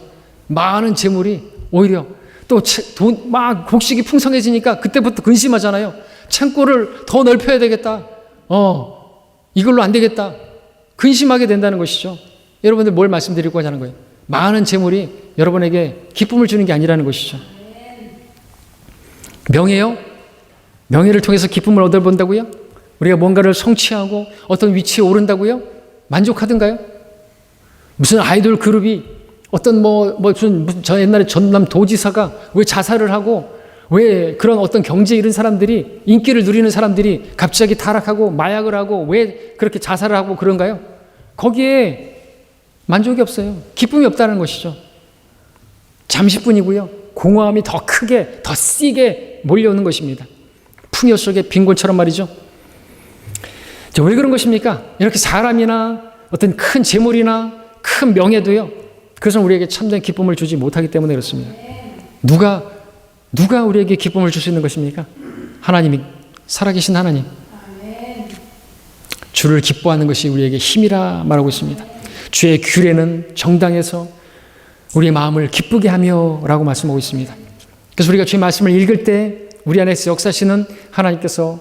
많은 재물이 오히려 또 돈, 막 곡식이 풍성해지니까 그때부터 근심하잖아요. 창고를 더 넓혀야 되겠다. 이걸로 안 되겠다. 근심하게 된다는 것이죠. 여러분들 뭘 말씀드리고자 하는 거예요? 많은 재물이 여러분에게 기쁨을 주는 게 아니라는 것이죠. 명예요? 명예를 통해서 기쁨을 얻어본다고요? 우리가 뭔가를 성취하고 어떤 위치에 오른다고요? 만족하던가요? 무슨 아이돌 그룹이 어떤 무슨 저 옛날에 전남 도지사가 왜 자살을 하고 왜 그런 어떤 경제 이런 사람들이 인기를 누리는 사람들이 갑자기 타락하고 마약을 하고 왜 그렇게 자살을 하고 그런가요? 거기에 만족이 없어요. 기쁨이 없다는 것이죠. 잠시뿐이고요. 공허함이 더 크게 더 세게 몰려오는 것입니다. 풍요 속의 빈곤처럼 말이죠. 왜 그런 것입니까? 이렇게 사람이나 어떤 큰 재물이나 큰 명예도요. 그것은 우리에게 참된 기쁨을 주지 못하기 때문에 그렇습니다. 누가 우리에게 기쁨을 줄 수 있는 것입니까? 하나님이, 살아계신 하나님. 주를 기뻐하는 것이 우리에게 힘이라 말하고 있습니다. 주의 규례는 정당해서 우리의 마음을 기쁘게 하며 라고 말씀하고 있습니다. 그래서 우리가 주의 말씀을 읽을 때 우리 안에서 역사하시는 하나님께서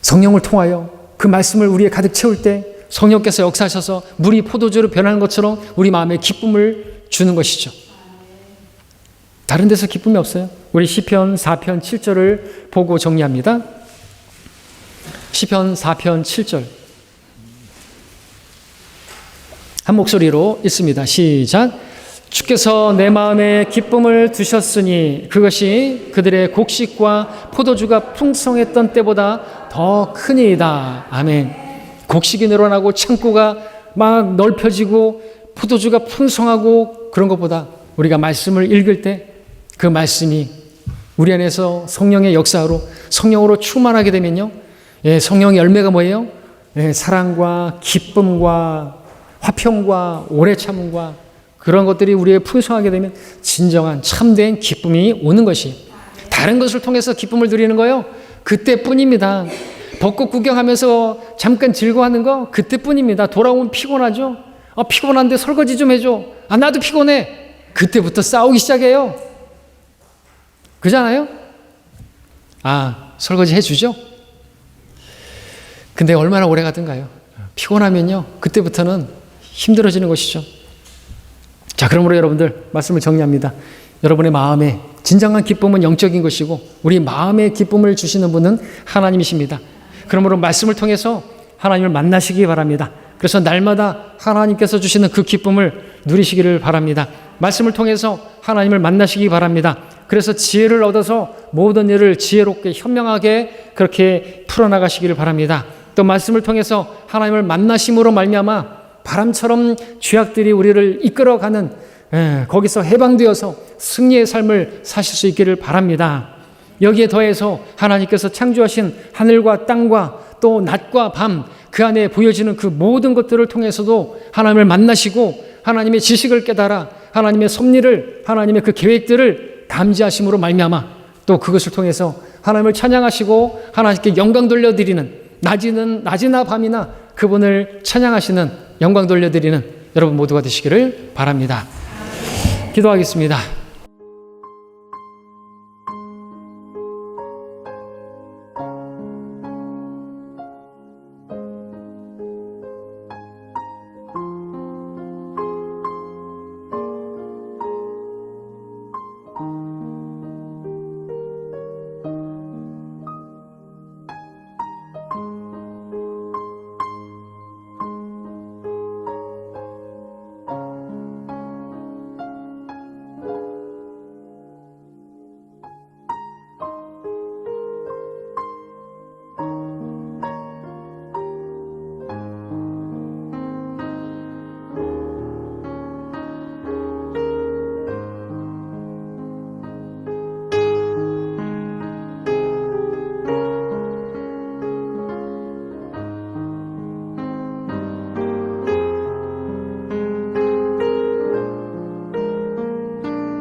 성령을 통하여 그 말씀을 우리에 가득 채울 때 성령께서 역사하셔서 물이 포도주로 변하는 것처럼 우리 마음에 기쁨을 주는 것이죠. 다른 데서 기쁨이 없어요. 우리 시편 4편 7절을 보고 정리합니다. 시편 4편 7절 한 목소리로 읽습니다. 시작. 주께서 내 마음에 기쁨을 두셨으니 그것이 그들의 곡식과 포도주가 풍성했던 때보다 더 크니이다. 아멘. 곡식이 늘어나고 창고가 막 넓혀지고 포도주가 풍성하고 그런 것보다 우리가 말씀을 읽을 때 그 말씀이 우리 안에서 성령의 역사로 성령으로 충만하게 되면요. 성령의 열매가 뭐예요? 사랑과 기쁨과 화평과 오래 참음과 그런 것들이 우리의 풍성하게 되면 진정한 참된 기쁨이 오는 것이 다른 것을 통해서 기쁨을 누리는 거요. 그때뿐입니다. 벚꽃 구경하면서 잠깐 즐거워하는 거 그때뿐입니다. 돌아오면 피곤하죠. 피곤한데 설거지 좀 해줘. 나도 피곤해. 그때부터 싸우기 시작해요. 그잖아요? 설거지 해주죠? 근데 얼마나 오래 가든가요? 피곤하면요. 그때부터는 힘들어지는 것이죠. 자, 그러므로 여러분들 말씀을 정리합니다. 여러분의 마음에 진정한 기쁨은 영적인 것이고 우리 마음의 기쁨을 주시는 분은 하나님이십니다. 그러므로 말씀을 통해서 하나님을 만나시기 바랍니다. 그래서 날마다 하나님께서 주시는 그 기쁨을 누리시기를 바랍니다. 말씀을 통해서 하나님을 만나시기 바랍니다. 그래서 지혜를 얻어서 모든 일을 지혜롭게 현명하게 그렇게 풀어나가시기를 바랍니다. 또 말씀을 통해서 하나님을 만나심으로 말미암아 바람처럼 죄악들이 우리를 이끌어가는 거기서 해방되어서 승리의 삶을 사실 수 있기를 바랍니다. 여기에 더해서 하나님께서 창조하신 하늘과 땅과 또 낮과 밤 그 안에 보여지는 그 모든 것들을 통해서도 하나님을 만나시고 하나님의 지식을 깨달아 하나님의 섭리를 하나님의 그 계획들을 감지하심으로 말미암아 또 그것을 통해서 하나님을 찬양하시고 하나님께 영광 돌려드리는 낮이나 밤이나 그분을 찬양하시는 영광 돌려드리는 여러분 모두가 되시기를 바랍니다. 기도하겠습니다.